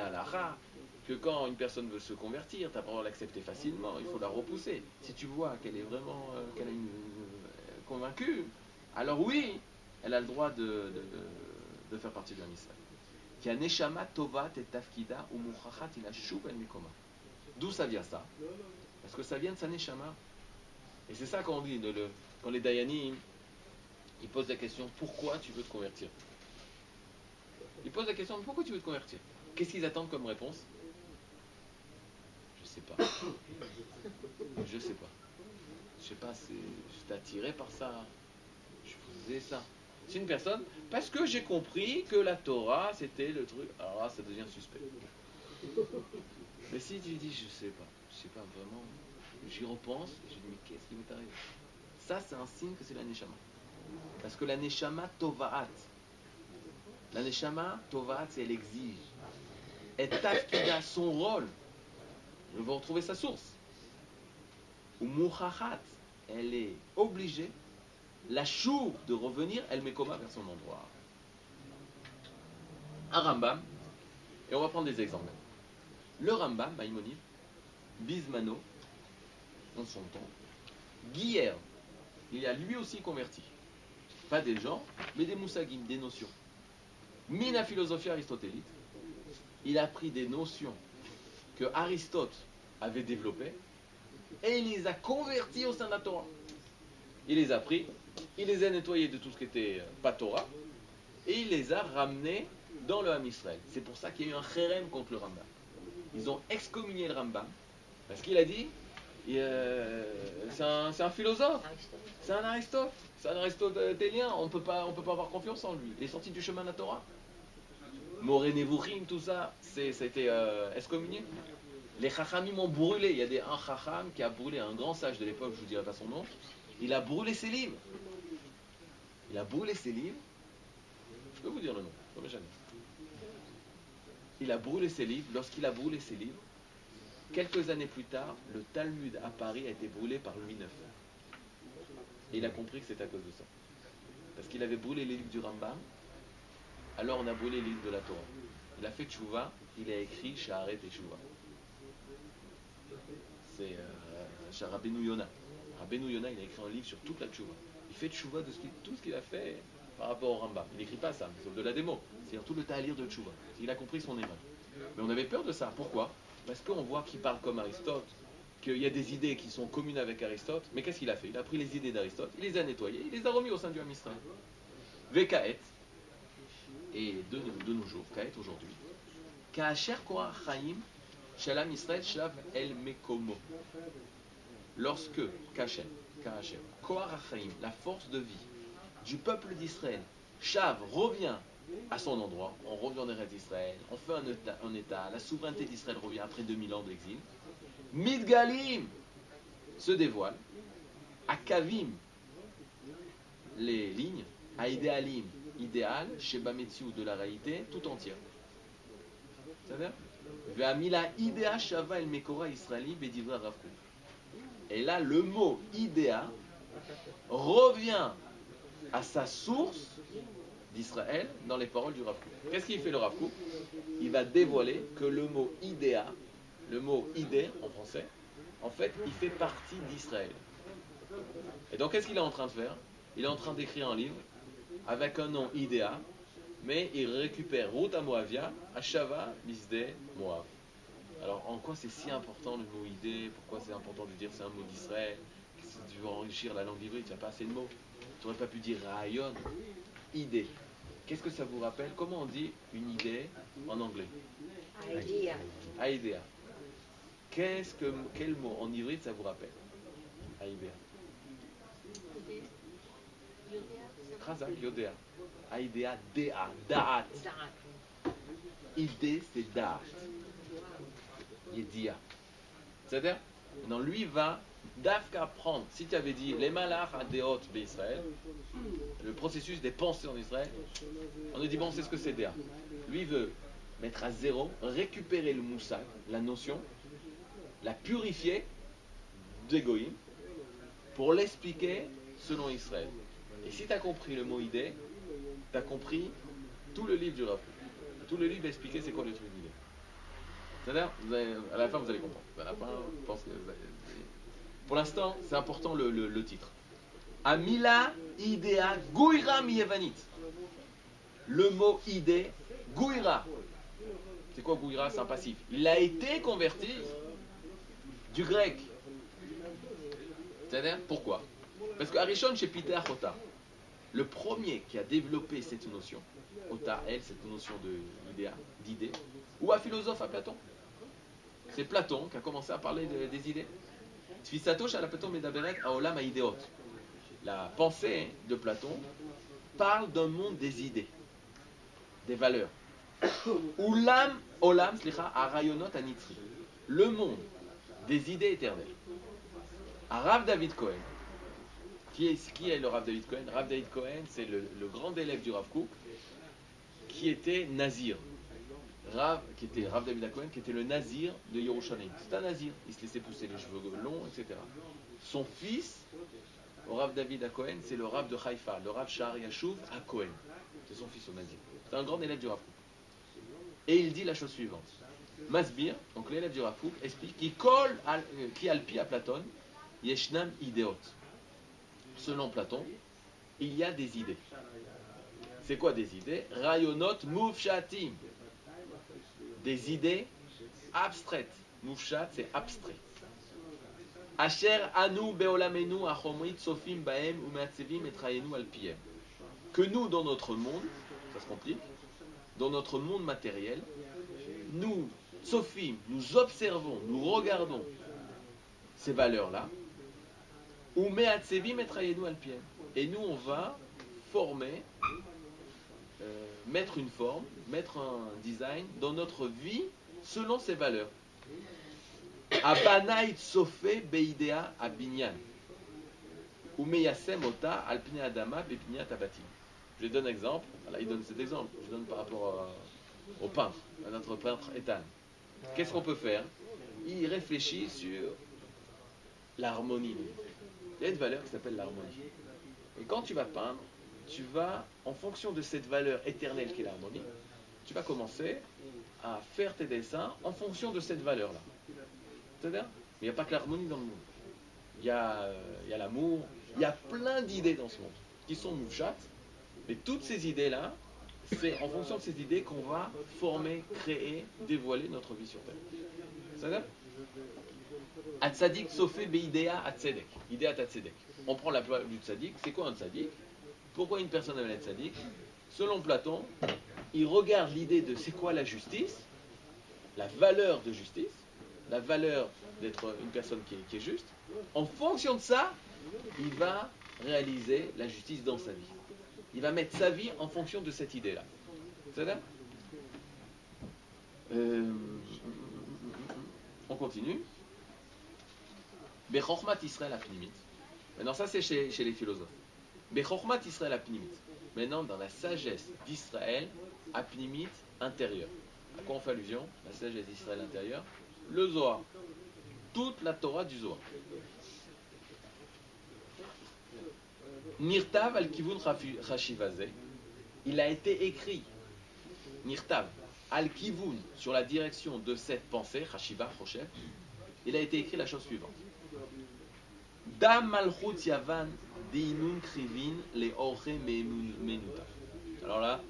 que quand une personne veut se convertir, tu n'as pas le droit de l'accepter facilement, il faut la repousser. Si tu vois qu'elle est vraiment qu'elle est convaincue, alors oui, elle a le droit de faire partie de l'homme Israël. D'où ça vient ça? Parce que ça vient de sa neshama. Et c'est ça qu'on dit, quand les dayanim, ils posent la question, pourquoi tu veux te convertir? Ils posent la question, pourquoi tu veux te convertir? Qu'est-ce qu'ils attendent comme réponse? Je sais pas. Je sais pas, j'étais attiré par ça. Je faisais ça. C'est une personne, parce que j'ai compris que la Torah, c'était le truc. Alors là, ça devient suspect. Mais si tu dis, je sais pas vraiment, j'y repense, et je dis, mais qu'est-ce qui m'est arrivé? Ça, c'est un signe que c'est la neshama. Parce que la neshama tovaat. La neshama tovaat, c'est elle exige. Et tafkida, son rôle. On va retrouver sa source. Ou muchachat, elle est obligée. La chou de revenir, elle met coma vers son endroit. Un Rambam, et on va prendre des exemples. Le Rambam, Maïmonide, Bismano, en son temps, Guyer, il a lui aussi converti. Pas des gens, mais des moussagim, des notions. Mina philosophie aristotélite, il a pris des notions que Aristote avait développées et il les a converties au sein de la Torah. Il les a pris, il les a nettoyés de tout ce qui était pas Torah et il les a ramenés dans le Ham Israël. C'est pour ça qu'il y a eu un chérem contre le Rambam. Ils ont excommunié le Rambam parce qu'il a dit c'est un philosophe, c'est un aristotélien, on peut pas avoir confiance en lui. Il est sorti du chemin de la Torah. Moré Nevuchim, tout ça, ça a été excommunié. Les Chachamim ont brûlé. Il y a un Chacham qui a brûlé, un grand sage de l'époque, je ne vous dirai pas son nom. Il a brûlé ses livres. Je peux vous dire le nom, jamais. Il a brûlé ses livres. Lorsqu'il a brûlé ses livres, quelques années plus tard, le Talmud à Paris a été brûlé par Louis IX. Et il a compris que c'était à cause de ça. Parce qu'il avait brûlé les livres du Rambam, alors on a brûlé les livres de la Torah. Il a fait Tchouva, il a écrit Sha'aret et Tchouva. C'est Rabbeinu Yonah. Rabbeinu Yonah, il a écrit un livre sur toute la tchouva. Il fait tchouva de tout ce qu'il a fait par rapport au Rambam. Il n'écrit pas ça, c'est de la démo. C'est-à-dire tout le talir de tchouva. Il a compris son image. Mais on avait peur de ça. Pourquoi? Parce qu'on voit qu'il parle comme Aristote, qu'il y a des idées qui sont communes avec Aristote. Mais qu'est-ce qu'il a fait? Il a pris les idées d'Aristote, il les a nettoyées, il les a remis au sein du Ham Israël. Vekaet, et de nos jours, Kaet aujourd'hui, Kaacher Korach Chaim, Shalom Israël Shav El Mekomo. Lorsque Kaacher, Korach Chaim, la force de vie du peuple d'Israël, Shav revient à son endroit, on revient en Eretz d'Israël, on fait un état, la souveraineté d'Israël revient après 2000 ans d'exil. Midgalim se dévoile, Akavim, les lignes, Aïdéalim, idéal, Sheba Metziou de la réalité, tout entière. C'est-à-dire Ve'amila idéa shava el mekora israeli bedivra Rav Kook. Et là, le mot idéa revient à sa source d'Israël dans les paroles du Rav Kook. Qu'est-ce qu'il fait le Rav Kook? Il va dévoiler que le mot idéa, le mot idée en français, en fait, il fait partie d'Israël. Et donc, qu'est-ce qu'il est en train de faire? Il est en train d'écrire un livre avec un nom idéa, mais il récupère Ruth à Moavia, à Shava, Misdé, Moav. Alors, en quoi c'est si important le mot idée? Pourquoi c'est important de dire c'est un mot d'Israël? Si tu veux enrichir la langue hybride, tu n'as pas assez de mots. Tu n'aurais pas pu dire Rayon, idée. Qu'est-ce que ça vous rappelle? Comment on dit une idée en anglais? Idea. Idea. Quel mot en hybride ça vous rappelle? Idea. Khazak, Yodea. Idea, Dea, Da'at. Idée, c'est Da'at. Yedia. C'est-à-dire, maintenant lui va d'Afka prendre. Si tu avais dit les malach à Deot d'Israël, le processus des pensées en Israël, on a dit bon, c'est ce que c'est Dea. Lui veut mettre à zéro, récupérer le moussag, la notion, la purifier d'Égoïm pour l'expliquer selon Israël. Et si tu as compris le mot idée, tu as compris tout le livre du Rav. Tout le livre va expliquer c'est quoi le truc d'idée. C'est-à-dire, à la fin vous allez comprendre. À la fin, je pense que pour l'instant, c'est important le titre. Amila idea guira miyevanit. Le mot idée, guira. C'est quoi guira? C'est un passif. Il a été converti du grec. C'est-à-dire, pourquoi? Parce que Arishon chez Peter Ota, le premier qui a développé cette notion, Ota, elle, cette notion d'idée, ou un philosophe à Platon. C'est Platon qui a commencé à parler des idées. Tfisato shel Platon medaberet haolam haideot. La pensée de Platon parle d'un monde des idées, des valeurs. Olam arayonot anitzri. Le monde des idées éternelles. Rav David Cohen. Qui est le Rav David Cohen? Rav David Cohen, c'est le grand élève du Rav Kook, qui était nazir. Rav David Cohen, qui était le nazir de Yerushalayim. C'est un nazir. Il se laissait pousser les cheveux longs, etc. Son fils, au Rav David Cohen, c'est le Rav de Haïfa, le Rav Shahar Yashuv à Cohen. C'est son fils au nazir. C'est un grand élève du Rav Kook. Et il dit la chose suivante. Masbir, donc l'élève du Rav Kook, explique qui alpi à Platon, Yeshnam ideot. Selon Platon, il y a des idées. C'est quoi des idées? Rayonot mufshatim. Des idées abstraites. Mufshat, c'est abstrait. Asher anu beolamenu achomrit sofim baem umeatzevim etrayenu alpiem. Que nous, dans notre monde, ça se complique, dans notre monde matériel, nous, sofim, nous observons, nous regardons ces valeurs-là, umeatzevim etrayenu alpiem. Et nous, on va former, mettre une forme, mettre un design dans notre vie selon ces valeurs. Abanait sofe beidea abinyan. Umeyasem ota alpine adama bepinia tabatim. Je donne un exemple. Voilà, il donne cet exemple. Je donne par rapport au peintre, à notre peintre Ethan. Qu'est-ce qu'on peut faire? Il réfléchit sur l'harmonie. Il y a une valeur qui s'appelle l'harmonie. Et quand tu vas peindre, tu vas, en fonction de cette valeur éternelle qui est l'harmonie, tu vas commencer à faire tes dessins en fonction de cette valeur-là. C'est-à-dire, il n'y a pas que l'harmonie dans le monde. Il il y a l'amour, il y a plein d'idées dans ce monde qui sont moufchat, mais toutes ces idées-là, c'est en fonction de ces idées qu'on va former, créer, dévoiler notre vie sur Terre. Ça va? Atzadik sofé beidea atzedek. Idea atzedek. On prend la loi du tzadik. C'est quoi un tzadik? Pourquoi une personne appelle tzadik? Selon Platon, il regarde l'idée de c'est quoi la justice, la valeur de justice, la valeur d'être une personne qui est juste. En fonction de ça, il va réaliser la justice dans sa vie. Il va mettre sa vie en fonction de cette idée-là. C'est ça? On continue. Bechormat Israël apnimit. Maintenant, ça c'est chez les philosophes. Bechormat Israël apnimit. Maintenant, dans la sagesse d'Israël apnimit intérieure. À quoi on fait allusion? La sagesse d'Israël intérieure. Le Zohar. Toute la Torah du Zohar. Nirtav al-Kivun Chashivazeh, il a été écrit, Nirtav al-Kivun, sur la direction de cette pensée, Chashiva, Choshev, il a été écrit la chose suivante. Da Malchut Yavan Deinun Krivin le Orche Menuta. Alors là,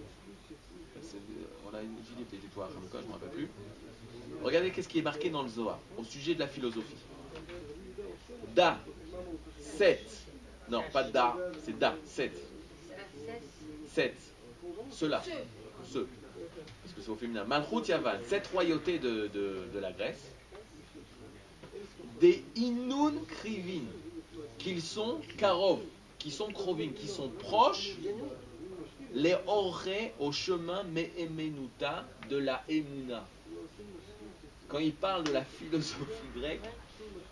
on a une Philippe était toi, je ne me rappelle plus. Regardez qu'est-ce qui est marqué dans le Zohar, au sujet de la philosophie. Da, 7. Non, pas da, c'est da, 7. 7. Ceux-là. Ceux. Parce que c'est au féminin. Malchut Yavan, 7 royautés de la Grèce. Des Inun Krivin, qu'ils sont Karov, qui sont Krovin, qui sont proches, les Oré au chemin Me'emenuta de la Emuna. Quand il parle de la philosophie grecque,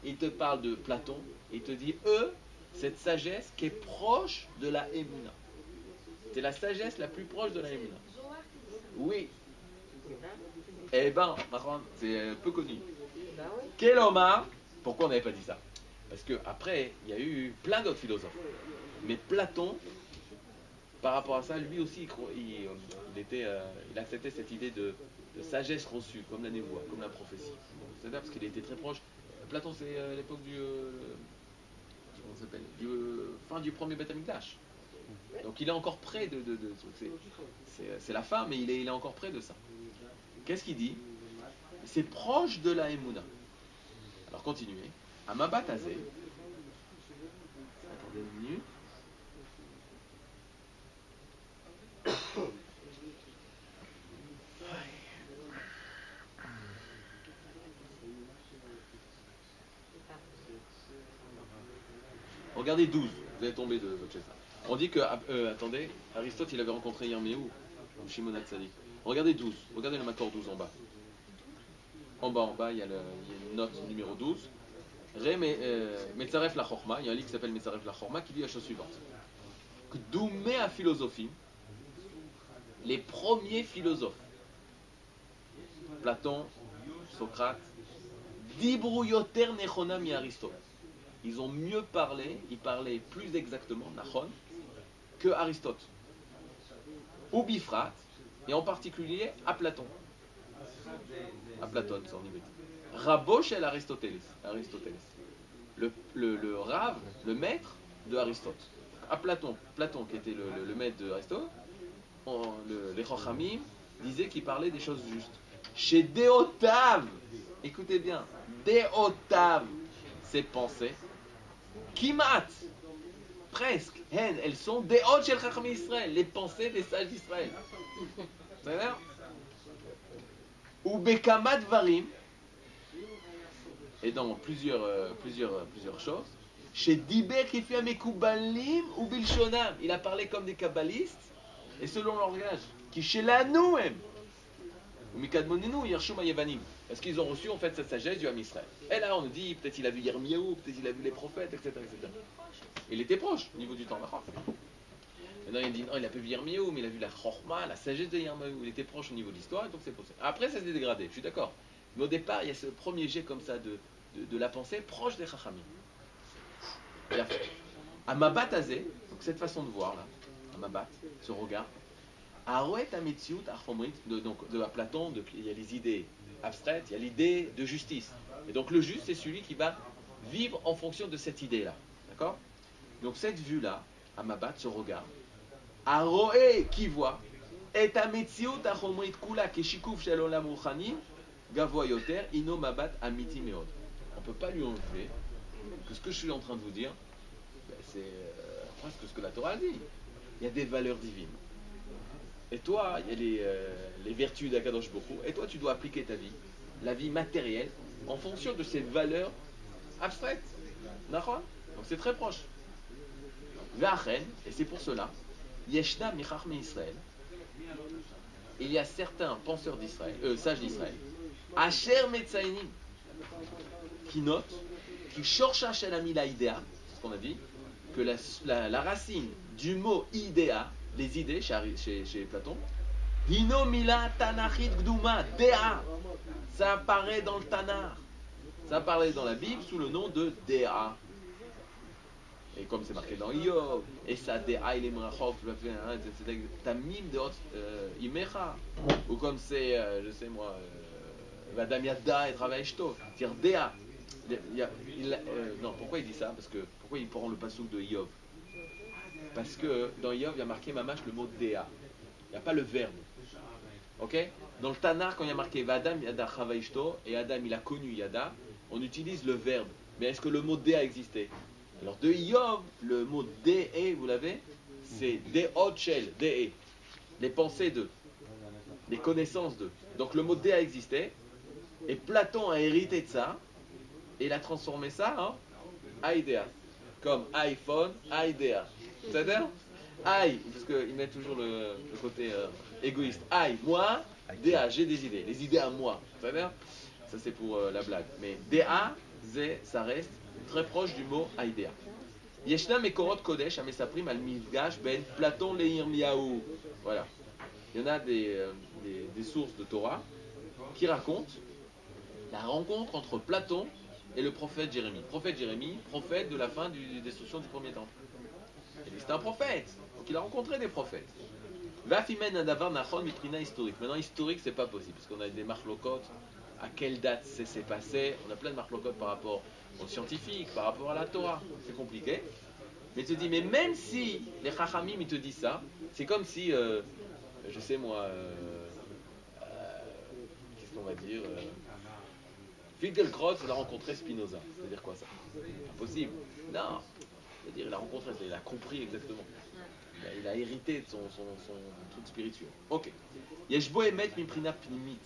il te parle de Platon, il te dit eux, cette sagesse qui est proche de la Emuna. C'est la sagesse la plus proche de la Emuna. Oui. Eh ben, c'est peu connu. Quel Omar? Pourquoi on n'avait pas dit ça? Parce qu'après, il y a eu plein d'autres philosophes. Mais Platon, par rapport à ça, lui aussi, il acceptait cette idée de sagesse reçue, comme la névoie, comme la prophétie. C'est-à-dire parce qu'il était très proche. Platon, c'est à l'époque fin du premier Beth Amikdash. Donc il est encore près de c'est la fin, mais il est encore près de ça. Qu'est-ce qu'il dit? C'est proche de la Emouna. Alors continuez. À Mabat Azé. Attendez une minute. Regardez 12, vous allez tomber de votre chaise. On dit que, attendez, Aristote il avait rencontré Yirmiyahu, ou Shimon HaTzadik. Regardez 12, regardez le Makor 12 en bas. En bas, il y a une note numéro 12. Metzaref la Chorma, il y a un livre qui s'appelle Metzaref la Chorma qui dit la chose suivante. Que Doumé à philosophie, les premiers philosophes, Platon, Socrate, Dibru yoter nechona mi Aristote. Ils ont mieux parlé, ils parlaient plus exactement, Nachon, que Aristote. Ou Bifrat, et en particulier à Platon. À Platon, c'est en Ibérie. Rabosh el Aristoteles. Le Rav, le maître de Aristote. À Platon qui était le maître de Aristote, les Chochamim disaient qu'il parlait des choses justes. Chez Déotav, écoutez bien, Déotav, ses pensées, Kimat, presque, elles sont Déot shel Chacham Israël, les pensées des sages d'Israël. Vous savez? Ou Bekamat Varim, et dans plusieurs choses. Chez Diber qui fait Mekoubalim ou Bilshonam, il a parlé comme des kabbalistes et selon leur langage. Qui chez la Nouem, ou Mikadmonenu, Yershum Yevanim. Est-ce qu'ils ont reçu en fait cette sagesse du Ham Israël? Et là on nous dit peut-être il a vu Yirmiyahu, peut-être il a vu les prophètes, etc. Il était proche au niveau du temps. Maintenant il dit non, il n'a pas vu Yirmiyahu, mais il a vu la Chorma, la sagesse de Yirmiyahu. Il était proche au niveau de l'histoire, et donc c'est possible. Après ça s'est dégradé, je suis d'accord. Mais au départ il y a ce premier jet comme ça de la pensée proche des Chachamim. À Mabat Azé, donc cette façon de voir là, à Mabat, ce regard, Arouet Ametziut Archomrit, donc de Platon, il y a les idées abstraites, il y a l'idée de justice. Et donc le juste, c'est celui qui va vivre en fonction de cette idée-là. D'accord? Donc cette vue-là, à Mabat, ce regard, Aroé qui voit, est à Metziot achomrit kula keshikouf shel olam ruchani gavoa yoter ino Mabat amiti meod. On ne peut pas lui enlever que ce que je suis en train de vous dire, ben, c'est presque ce que la Torah dit. Il y a des valeurs divines. Et toi, il y a les vertus d'Akadosh Baruch Hu, et toi, tu dois appliquer ta vie, la vie matérielle, en fonction de ces valeurs abstraites. D'accord? Donc c'est très proche. V'achen, et c'est pour cela, Yeshna Michachme Israël, il y a certains penseurs d'Israël, sages d'Israël, Asher Metzainim, qui notent, qui Shorcha Shalamila Idea, c'est ce qu'on a dit, que la racine du mot idea, les idées chez Platon, Hino Mila Tanachit Gduma, Dea, ça apparaît dans le Tanakh, ça apparaît dans la Bible sous le nom de Dea. Et comme c'est marqué dans Iyov, et ça Dea il est mrachok, Tamim de Imecha, ou comme c'est, je sais moi, Vadam Yadda et travaille Shto, c'est-à-dire Dea. Non, pourquoi il dit ça? Parce que pourquoi il prend le passouk de Iyov? Parce que dans Iyov, il y a marqué mamash le mot Dea. Il n'y a pas le verbe. Ok? Dans le Tanakh, quand il y a marqué Vadam Yadda travaille Shto, et Adam il a connu Yada, on utilise le verbe. Mais est-ce que le mot Dea existait? Alors de Iyov, le mot Dee, vous l'avez? C'est Deot Shel, Dee. Les pensées d'eux. Les connaissances d'eux. Donc le mot Dea existait. Et Platon a hérité de ça. Et il a transformé ça en Idea. Comme iPhone, Idea. C'est-à-dire I, parce qu'il met toujours le côté égoïste. I, moi, Dea, j'ai des idées. Les idées à moi. C'est-à-dire ça c'est pour la blague. Mais Dea, ça reste très proche du mot Idea. Yeshna Mekorot Kodesh, Amesaprim al Mifgash Ben Platon Leirmiyahu. Voilà. Il y en a des sources de Torah qui racontent la rencontre entre Platon et le prophète Jérémie. Prophète Jérémie, prophète de la fin de destruction du premier temple. Et lui, c'est un prophète. Donc il a rencontré des prophètes. Vafimen Adavar Nachon Mitrina historique. Maintenant, historique, c'est pas possible, parce qu'on a des marlocotes. À quelle date c'est passé? On a plein de marlocotes par rapport aux scientifiques, par rapport à la Torah. C'est compliqué. Mais tu te dis, mais même si les Chachamim, ils te disent ça, c'est comme si, je sais moi, qu'est-ce qu'on va dire Finkielkraut, il a rencontré Spinoza. C'est-à-dire quoi ça? Impossible. Non. C'est-à-dire, il a rencontré, il a compris exactement. Il a hérité de son truc spirituel. Ok. Yeshbo emet miprina pnimit.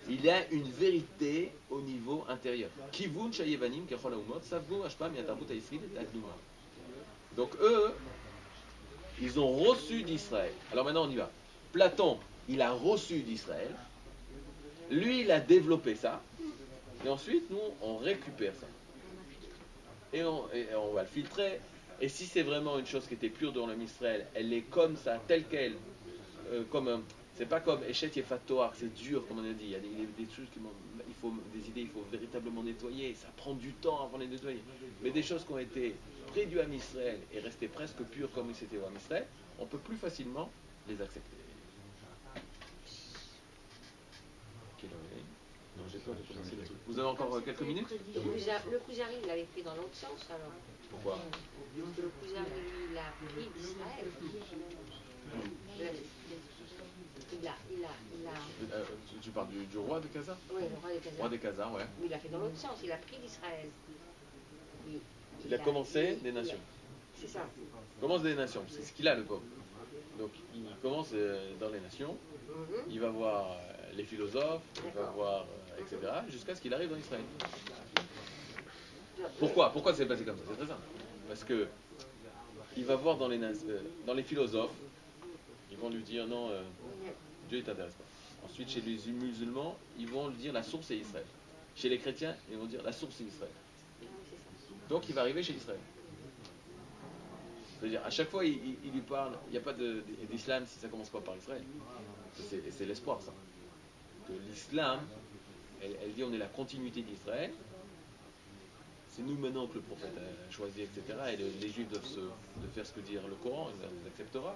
Il y a une vérité au niveau intérieur. Kivun shayevanim kechol haumot savgo hashpa miatarbut haïsraélite et agnouma. Donc eux, ils ont reçu d'Israël. Alors maintenant on y va. Platon, il a reçu d'Israël. Lui, il a développé ça. Et ensuite, nous, on récupère ça. Et on va le filtrer. Et si c'est vraiment une chose qui était pure dans l'homme Israël, elle est comme ça, telle qu'elle, c'est pas comme Eshet Yefat Toar, c'est dur, comme on a dit. Il y a des choses des idées, il faut véritablement nettoyer. Ça prend du temps avant de les nettoyer. Mais des choses qui ont été prises du Ham Israël et restées presque pures comme c'était au Ham Israël, on peut plus facilement les accepter. Non, j'ai peur de commencer le truc. Vous avez encore quelques minutes? Le Kuzari, il l'avait pris dans l'autre sens alors. Pourquoi? Parce que le Kuzari, il a pris d'Israël. Tu parles du roi de Khazar? Oui, le roi des Khazars. Roi des Khazars, ouais. Mais il a fait dans l'autre sens, il a pris d'Israël. Il a commencé des nations. C'est ça. Il commence des nations, c'est ce qu'il a le pauvre. Donc il commence dans les nations, il va voir les philosophes, il va voir, etc., jusqu'à ce qu'il arrive dans Israël. Pourquoi c'est passé comme ça? C'est très simple. Parce que il va voir dans les philosophes, ils vont lui dire non, Dieu ne t'intéresse pas. Ensuite, chez les musulmans, ils vont lui dire la source est Israël. Chez les chrétiens, ils vont dire la source est Israël. Donc il va arriver chez Israël. C'est-à-dire, à chaque fois, il lui parle, il n'y a pas d'islam si ça ne commence pas par Israël. C'est l'espoir, ça. Que l'islam, elle dit on est la continuité d'Israël. C'est nous maintenant que le prophète a choisi, etc. Et les juifs doivent faire ce que dit le Coran, ils acceptera,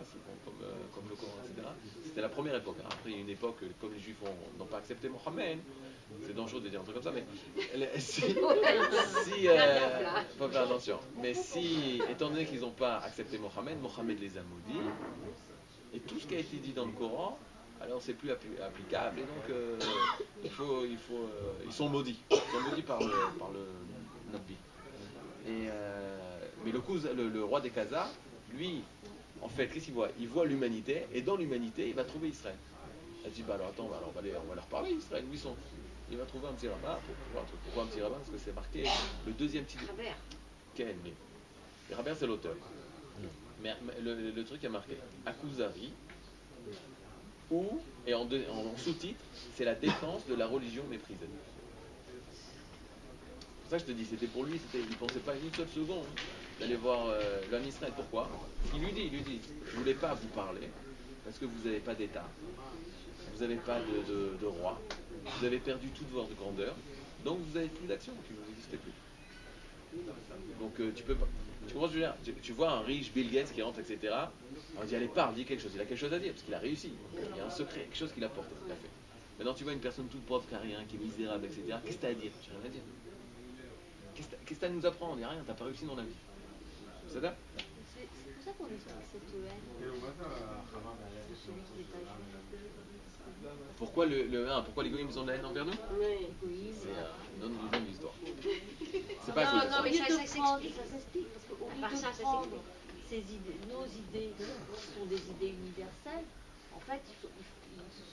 comme le Coran, etc. C'était la première époque. Après, il y a une époque, comme les juifs n'ont pas accepté Mohammed, C'est dangereux de dire un truc comme ça, mais si, Blabla. faut faire attention. Mais si, étant donné qu'ils n'ont pas accepté Mohammed, Mohammed les a maudits, et tout ce qui a été dit dans le Coran, alors c'est plus applicable, et donc ils sont maudits. Ils sont maudits par le Nabi. Mais le roi des Khazars, lui, en fait, qu'est-ce qu'il voit? Il voit l'humanité, et dans l'humanité, il va trouver Israël. Il dit, bah alors attends, on va leur parler, Israël, où ils sont? Il va trouver un petit rabbin. Pourquoi un petit rabbin? Parce que c'est marqué le deuxième titre. Travers. Quel? Mais le rabbin, c'est l'auteur. Mais le truc est marqué Akuzari, et en sous-titre, c'est la défense de la religion méprisée. C'est pour ça que je te dis, c'était pour lui, il ne pensait pas une seule seconde d'aller voir l'homme Israël. Pourquoi? Il lui dit, je ne voulais pas vous parler, parce que vous n'avez pas d'État, vous n'avez pas de roi, vous avez perdu toute votre grandeur, donc vous n'avez plus d'action, vous n'existez plus. Donc tu peux pas. Tu comprends ce que je veux dire? Tu vois un riche Bill Gates qui rentre, etc. On dit allez, parle, dis quelque chose. Il a quelque chose à dire, parce qu'il a réussi. Il y a un secret, quelque chose qu'il a porté, qu'il a fait. Maintenant tu vois une personne toute pauvre, qui n'a rien, qui est misérable, etc. Qu'est-ce que tu as à dire? Tu n'as rien à dire. Qu'est-ce que tu as à nous apprendre? Il n'y a rien, tu n'as pas réussi dans la vie. C'est ça? C'est pour ça qu'on explique cette haine de celui qui n'est pas juif. Pourquoi pourquoi les goyim ont de la haine envers nous? Oui. C'est une autre histoire. C'est pas à Non, cause de ça. mais ça ça s'explique. s'explique. Parce qu'au lieu part ça, de ça prendre s'explique. ces idées, nos idées, qui sont des idées universelles, en fait, ils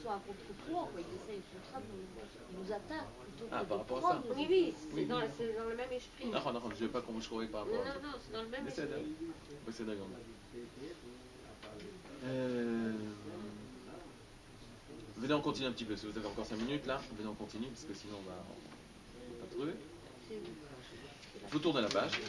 sont un contre-courant. Ils essayent au contraire de nous attaquent plutôt que Ah, de par rapport à prendre ça. nos Oui, idées. c'est dans le même esprit. Non, je ne vais pas qu'on me trouve par rapport à ça. Non, c'est dans le même Mais c'est esprit. c'est d'accord. Venez, on continue un petit peu. Si vous avez encore 5 minutes là, venez, on continue parce que sinon on va pas trouver. Il faut tourner la page.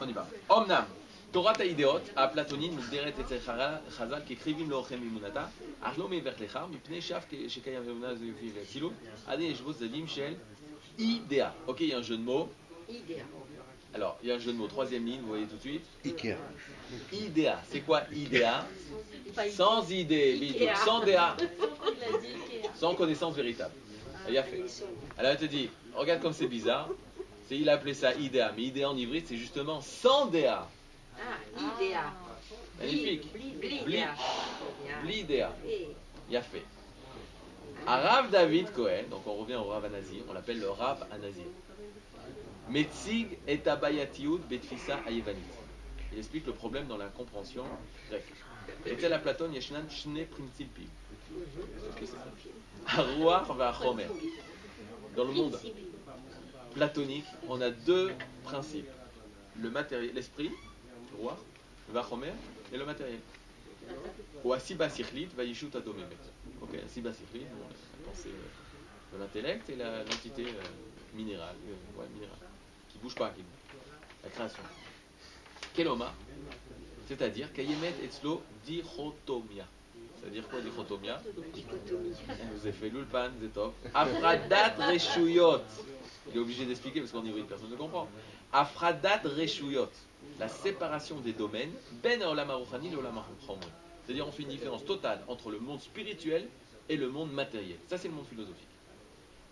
On y va. Omnam. Torah Taïdeot, à Platonin, Mugderet et Chazal, qui écrivent l'Ochem Imunata, Arlo Mever Lechar, Mipne Shaf, Shekayam Vevna Zefi Vetilou, Ade Yeshvot Zadim Shel, Idea. Ok, il y a un jeu de mots. Idéal. Alors, il y a un jeu de mots, troisième ligne, vous voyez tout de suite. Ikea. Idea. C'est quoi Idea? Pas Sans idée, bidou, Ikea. sans DA, Il a dit Ikea. sans connaissance véritable. Il a fait. Alors elle te dit, regarde comme c'est bizarre. Il a appelé ça idéa, mais idéa en ivrite, c'est justement sans DA. Ah, idéal. Magnifique. Blidéa. L'idéa. Il a fait. Arav David Cohen, donc on revient au Rav Anazir, on l'appelle le Rav Anazir. Metzig et abayatiout betfisa ayevanit. Il explique le problème dans la compréhension grecque. Et tel à Platon, yeshnan shne principi. Aruach va'achomer. Dans le monde platonique, on a deux principes. Le matériel, l'esprit, le roi, va'achomer, et le matériel. Ou asiba sikhlit va'yishut adomemet. Ok, asiba sikhlit, la pensée de l'intellect et l'entité minérale, qui bouge pas, la création. Keloma, c'est-à-dire kayemet etzlo dichotomia. C'est-à-dire quoi dichotomia? Vous avez fait l'ulpan, zetov. Afradat reshuyot. Il est obligé d'expliquer parce qu'en ivrite personne ne comprend. Afradat reshuyot. La séparation des domaines. Ben olam haruchani et olam hachomri. C'est-à-dire on fait une différence totale entre le monde spirituel et le monde matériel. Ça c'est le monde philosophique.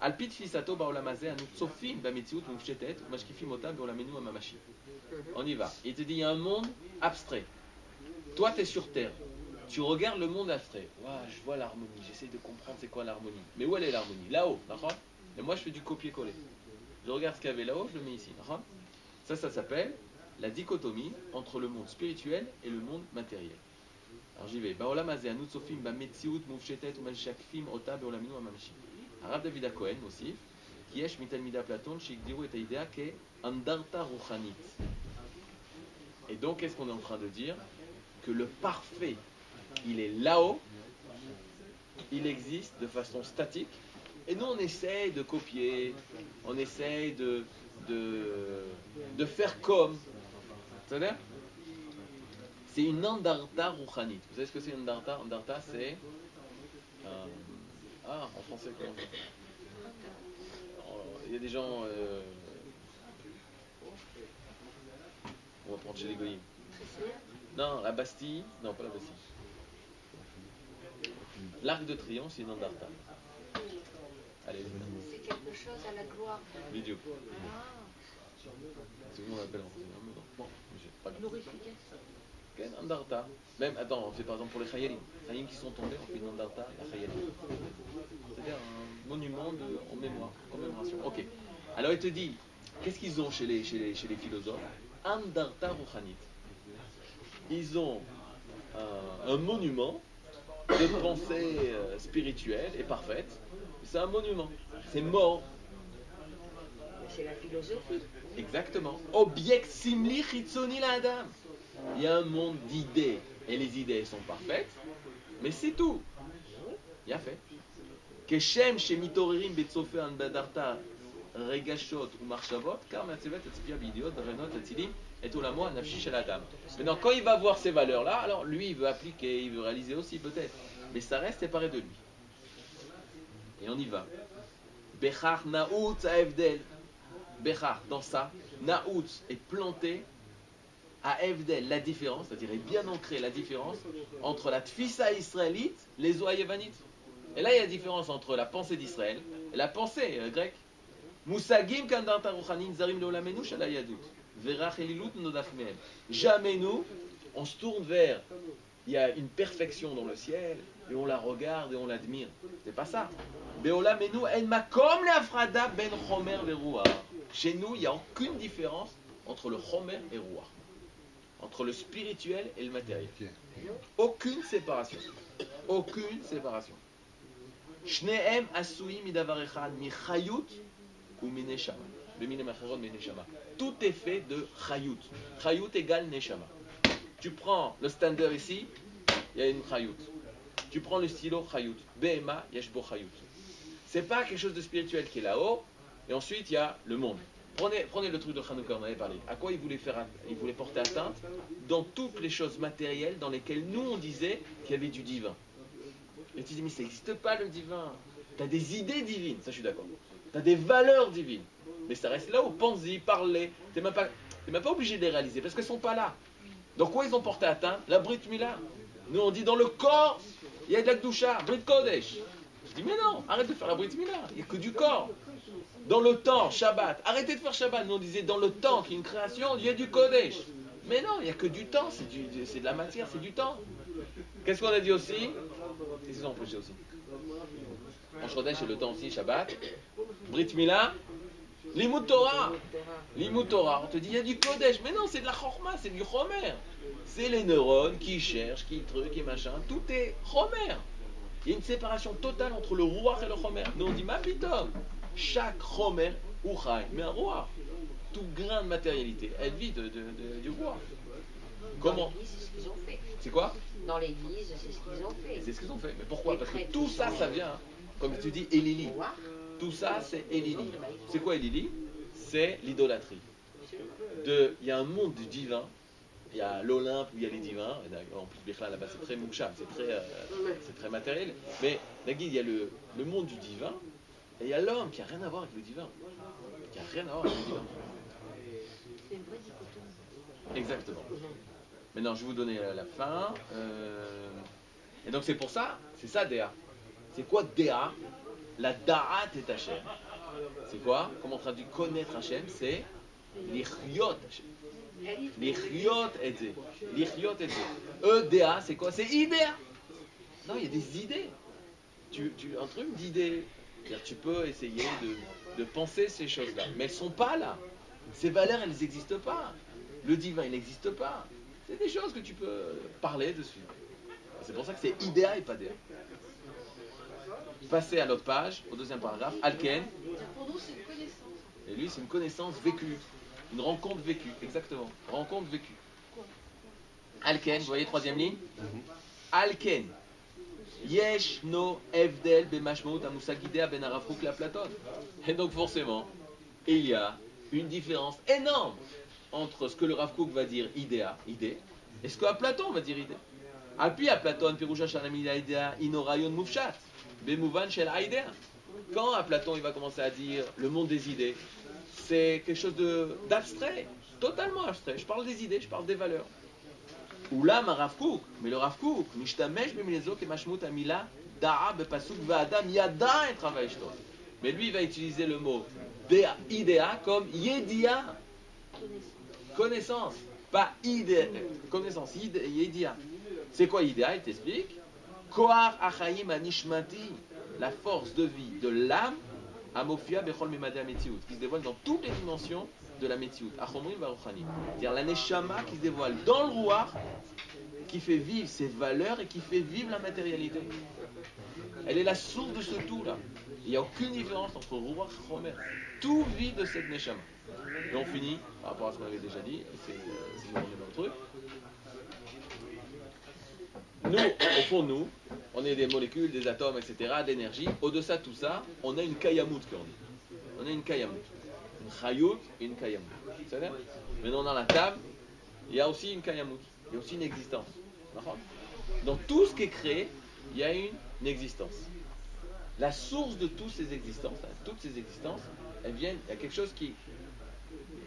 Alpit fisato baolam hazeh anu tsofim bametiut mufshetet mashkifim otam beolamenu amamashi. On y va. Il te dit il y a un monde abstrait. Toi tu es sur terre. Tu regardes le monde abstrait. Wow, je vois l'harmonie. J'essaie de comprendre c'est quoi l'harmonie. Mais où elle est l'harmonie? Là-haut, d'accord? Et moi je fais du copier-coller. Je regarde ce qu'il y avait là-haut, je le mets ici, d'accord? Ça s'appelle la dichotomie entre le monde spirituel et le monde matériel. Alors j'y vais. Baolam hazeh anu tsofim bametziut mufshetet umashkifim otam beolamenu amamashi. Rav David Cohen aussi, qui est mitalmida Platon, shigdiru et idea ke andarta ruchanit. Et donc qu'est-ce qu'on est en train de dire? Que le parfait, il est là-haut, il existe de façon statique, et nous on essaye de copier, on essaye de faire comme. C'est-à-dire, c'est une andarta ruchanit. Vous savez ce que c'est une andarta? Andarta, c'est en français, comment on dit? Il y a des gens. On va prendre chez les Goïms. Non, la Bastille. Non, pas la Bastille. L'Arc de Triomphe, c'est une Andarta. Allez, C'est quelque chose à la gloire. vidéo. Ah, C'est comment on appelle en français? Bon, j'ai pas grave. glorification. Quelle Andarta? Même, attends, on fait par exemple pour les Chayalim. Les Chayalim qui sont tombés, on fait une Andarta, la Chayalim. C'est-à-dire un monument en mémoire, en commémoration. Ok. Alors il te dit, qu'est-ce qu'ils ont chez les philosophes? Andarta Rouhanit. Ils ont un monument de pensée spirituelle et parfaite. C'est un monument. C'est mort. C'est la philosophie. Exactement. Object simli chitzoni la adam. Il y a un monde d'idées et les idées sont parfaites, mais c'est tout. Il y a fait. Keshem shemitorerim betzofe an badarta regashot ou marchavot car matzevet etzpia bidiot renot etzilim et olamo nafshi shel adam. Maintenant, quand il va voir ces valeurs-là, alors lui, il veut appliquer, il veut réaliser aussi peut-être, mais ça reste séparé de lui. Et on y va. Bechach naoutz aevdel. Bechach, dans ça, naoutz est planté à Evdel, la différence, c'est-à-dire est bien ancrée la différence entre la tfissa israélite, les zoa yévanites. Et là, il y a la différence entre la pensée d'Israël et la pensée grecque. Musagim kandarta ruchanin zarim leolamenu shala yadut. Verach elilut nodaf mehem. Jamais nous, on se tourne vers, il y a une perfection dans le ciel, et on la regarde et on l'admire. C'est pas ça. Beolamenu en makom leafrada ben chomer veruah. Chez nous, il n'y a aucune différence entre le chomer et ruah. Entre le spirituel et le matériel. Aucune séparation. Aucune séparation. Shnehem asuim midavar echad mi chayut ou mi neshama. Tout est fait de chayut. Chayut égale neshama. Tu prends le stander ici, il y a une chayut. Tu prends le stylo chayut. Behema yeshbo chayut. C'est pas quelque chose de spirituel qui est là-haut, et ensuite il y a le monde. Prenez le truc de Hanouka, on avait parlé. À quoi il voulait porter atteinte? Dans toutes les choses matérielles dans lesquelles nous on disait qu'il y avait du divin. Et tu dis, mais ça n'existe pas le divin. Tu as des idées divines, ça je suis d'accord. Tu as des valeurs divines. Mais ça reste là où pense-y, parler. Tu n'es même pas obligé de les réaliser parce qu'elles ne sont pas là. Donc quoi ils ont porté atteinte? La Brit Mila. Nous on dit dans le corps, il y a de la Gdusha, Brit Kodesh. Je dis, mais non, arrête de faire la Brit Mila, il n'y a que du corps. Dans le temps, Shabbat, arrêtez de faire Shabbat. Nous on disait dans le temps, qui est une création, il y a du Kodesh. Mais non, il n'y a que du temps, c'est de la matière, c'est du temps. Qu'est-ce qu'on a dit aussi? Qu'est-ce qu'ils ont empêché aussi? En Chodesh, c'est le temps aussi, Shabbat. Brit Mila, Limud Torah. Limud Torah, on te dit il y a du Kodesh. Mais non, c'est de la Chorma, c'est du Chomer. C'est les neurones qui cherchent, qui truc, qui machin. Tout est Chomer. Il y a une séparation totale entre le Ruach et le Chomer. Nous on dit Mapitom. Chaque Chomer ou Chai, mais un Ruach. Tout grain de matérialité, elle vit du Ruach. Comment? Dans l'église, c'est ce qu'ils ont fait. C'est quoi? Dans l'église, c'est ce qu'ils ont fait. C'est ce qu'ils ont fait. Mais pourquoi? Les Parce que prêtres, tout ils ça, sont- ça vient, comme tu dis, Elili. Ruach, Tout ça, c'est Elili. C'est quoi Elili? C'est l'idolâtrie. Il y a un monde du divin. Il y a l'Olympe où il y a les divins. Et en plus, Bichla, là-bas, c'est très moucham, c'est très matériel. Mais il y a le monde du divin. Et il y a l'homme qui n'a rien à voir avec le divin. Qui n'a rien à voir avec le divin. C'est une vraie dichotomie. Exactement. Maintenant, je vais vous donner la fin. Et donc, c'est pour ça, c'est ça, Déa. C'est quoi Déa? La Da'at est Hachem. C'est quoi? Comment on traduit connaître Hachem? C'est l'Ichyot Hachem. L'Ichyot et Zé. L'Ichyot et Zé. Déa, c'est quoi? C'est idéa. Non, il y a des idées. Un truc d'idées. C'est-à-dire, tu peux essayer de penser ces choses-là. Mais elles ne sont pas là. Ces valeurs, elles n'existent pas. Le divin, il n'existe pas. C'est des choses que tu peux parler dessus. C'est pour ça que c'est idéa et pas déa. Passez à l'autre page, au deuxième paragraphe. Alken. Pour nous, c'est une connaissance. Et lui, c'est une connaissance vécue. Une rencontre vécue, exactement. Rencontre vécue. Alken, vous voyez, troisième ligne. Alken. Yesh no evdel bemashmaut amusagidea ben Arav Kook la Platon. Et donc forcément, il y a une différence énorme entre ce que le Rav Kook va dire idéa, idée, et ce que Platon va dire idée. Alpi à Platon, Pirusha Shanami la idéa, inorayon mufshat, bemouvan shel idéa. Quand à Platon il va commencer à dire le monde des idées, c'est quelque chose d'abstrait. totalement abstrait. Je parle des idées, je parle des valeurs. Ou là, ma Rav Kook, mais le Rav Kook, Mishtamesh b'milezo kemashmut amila da'a bepasuk va'adam yada et travail shto. Mais lui, il va utiliser le mot idéa comme yedia, connaissance, pas idée, connaissance, yedia. C'est quoi idéa? Il t'explique. Koar achaim anishmati, la force de vie de l'âme, amofia bechol memade ametziut, qui se dévoile dans toutes les dimensions de la metziut, achomrim varuchanim. C'est-à-dire la neshama qui se dévoile dans le ruach, qui fait vivre ses valeurs et qui fait vivre la matérialité. Elle est la source de ce tout-là. Il n'y a aucune différence entre ruach et chomer. Tout vit de cette neshama. Et on finit, par rapport à ce qu'on avait déjà dit, c'est le même truc. Nous, au fond de nous, on est des molécules, des atomes, etc., d'énergie. Au-delà de tout ça, on a une kayamut, qu'on dit. On a une kayamut. Une chayut et une kayamut. C'est-à-dire, maintenant, dans la table, il y a aussi une kayamut. Il y a aussi une existence. Dans tout ce qui est créé, il y a une existence. La source de toutes ces existences, elles viennent, il y a quelque chose qui...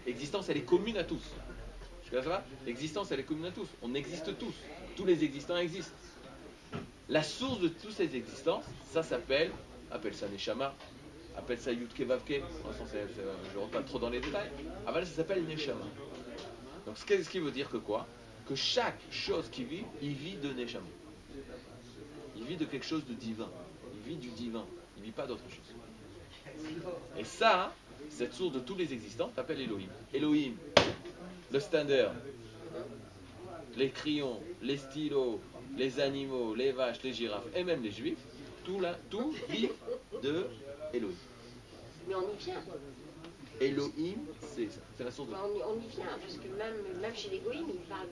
L'existence, elle est commune à tous. Ça va? L'existence, elle est commune à tous. On existe tous. Tous les existants existent. La source de toutes ces existences, ça s'appelle, appelle ça Neshama, appelle ça Yudke Vavke, je ne rentre pas trop dans les détails, ça s'appelle Neshama. Donc ce qui veut dire que quoi? Que chaque chose qui vit, il vit de Neshama. Il vit de quelque chose de divin. Il vit du divin. Il ne vit pas d'autre chose. Et ça, cette source de tous les existants, s'appelle Elohim. Elohim, le standard, les crayons, les stylos, les animaux, les vaches, les girafes et même les juifs, tout vit de Elohim. Mais on y vient. Elohim, c'est ça, c'est la source de... On y vient, parce que même chez les goïms, ils parlent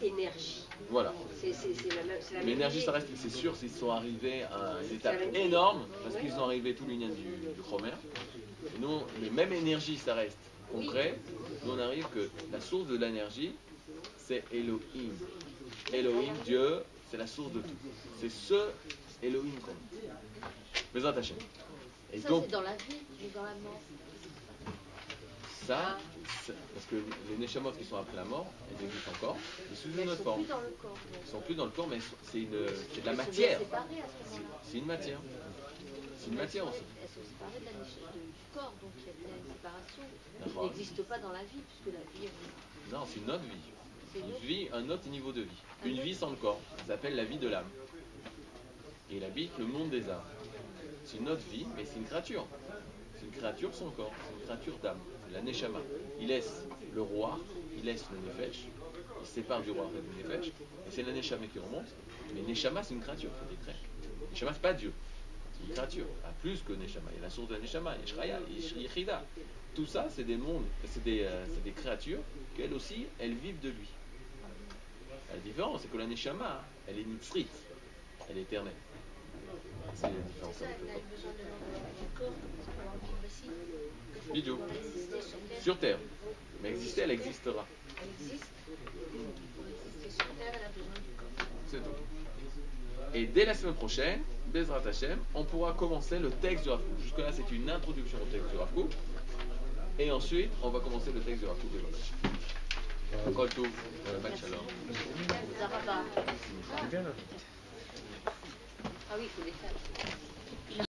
d'énergie. Voilà. C'est la même L'énergie, ça reste, c'est sûr, s'ils sont arrivés à une étape énorme, parce qu'ils sont arrivés tout l'union du Chomer. Nous, mais même énergie, ça reste concret. Nous, on arrive que la source de l'énergie, c'est Elohim. Elohim, Dieu, c'est la source de tout. C'est ce Elohim qu'on a. Bezrat Hashem. Et ça, donc, c'est dans la vie, mais dans la mort. ça, parce que les Neshamot qui sont après la mort, elles existent encore, mais sous une autre forme. Ils sont plus dans le corps. Ils sont plus dans le corps, mais c'est de la Elles matière. sont bien séparées à ce moment-là. C'est une matière. C'est une matière aussi. Elles sont séparées du corps, donc il y a bien une séparation qui D'accord. n'existe pas dans la vie, puisque la vie... Non, c'est une autre vie. C'est une Une autre vie, un autre niveau de vie. Une vie sans le corps. Ça s'appelle la vie de l'âme. Et il habite le monde des âmes. C'est une autre vie, mais c'est une créature. C'est une créature sans corps. C'est une créature d'âme. C'est la Neshama. Il laisse le roi, il laisse le Nefesh. Il se sépare du roi et du Nefesh. Et c'est la Neshama qui remonte. Mais Neshama, c'est une créature. C'est des traits. Neshama, c'est pas Dieu. C'est une créature. Pas plus que Neshama. Il y a la source de la Neshama. Il y a Shraya, il y a Yechida. Tout ça, c'est des mondes, c'est des créatures qu'elles aussi, elles vivent de lui. La différence, c'est que la Neshama, elle est nitzrit, elle est éternelle. C'est la différence. Ça, elle a besoin de corps pour pouvoir vivre ici. Bidou. Pour exister sur Terre. Sur Terre. Mais exister, elle existera. Elle existe. Pour exister sur Terre, elle a besoin du corps. C'est tout. Et dès la semaine prochaine, Bezrat Hashem, on pourra commencer le texte du Rav Kook. Jusque-là, c'est une introduction au texte du Rav Kook. Et ensuite, on va commencer le texte du Rav Kook. Kol Tov, Shabbat Shalom. Zaraba. Ah oui, il faut les faire.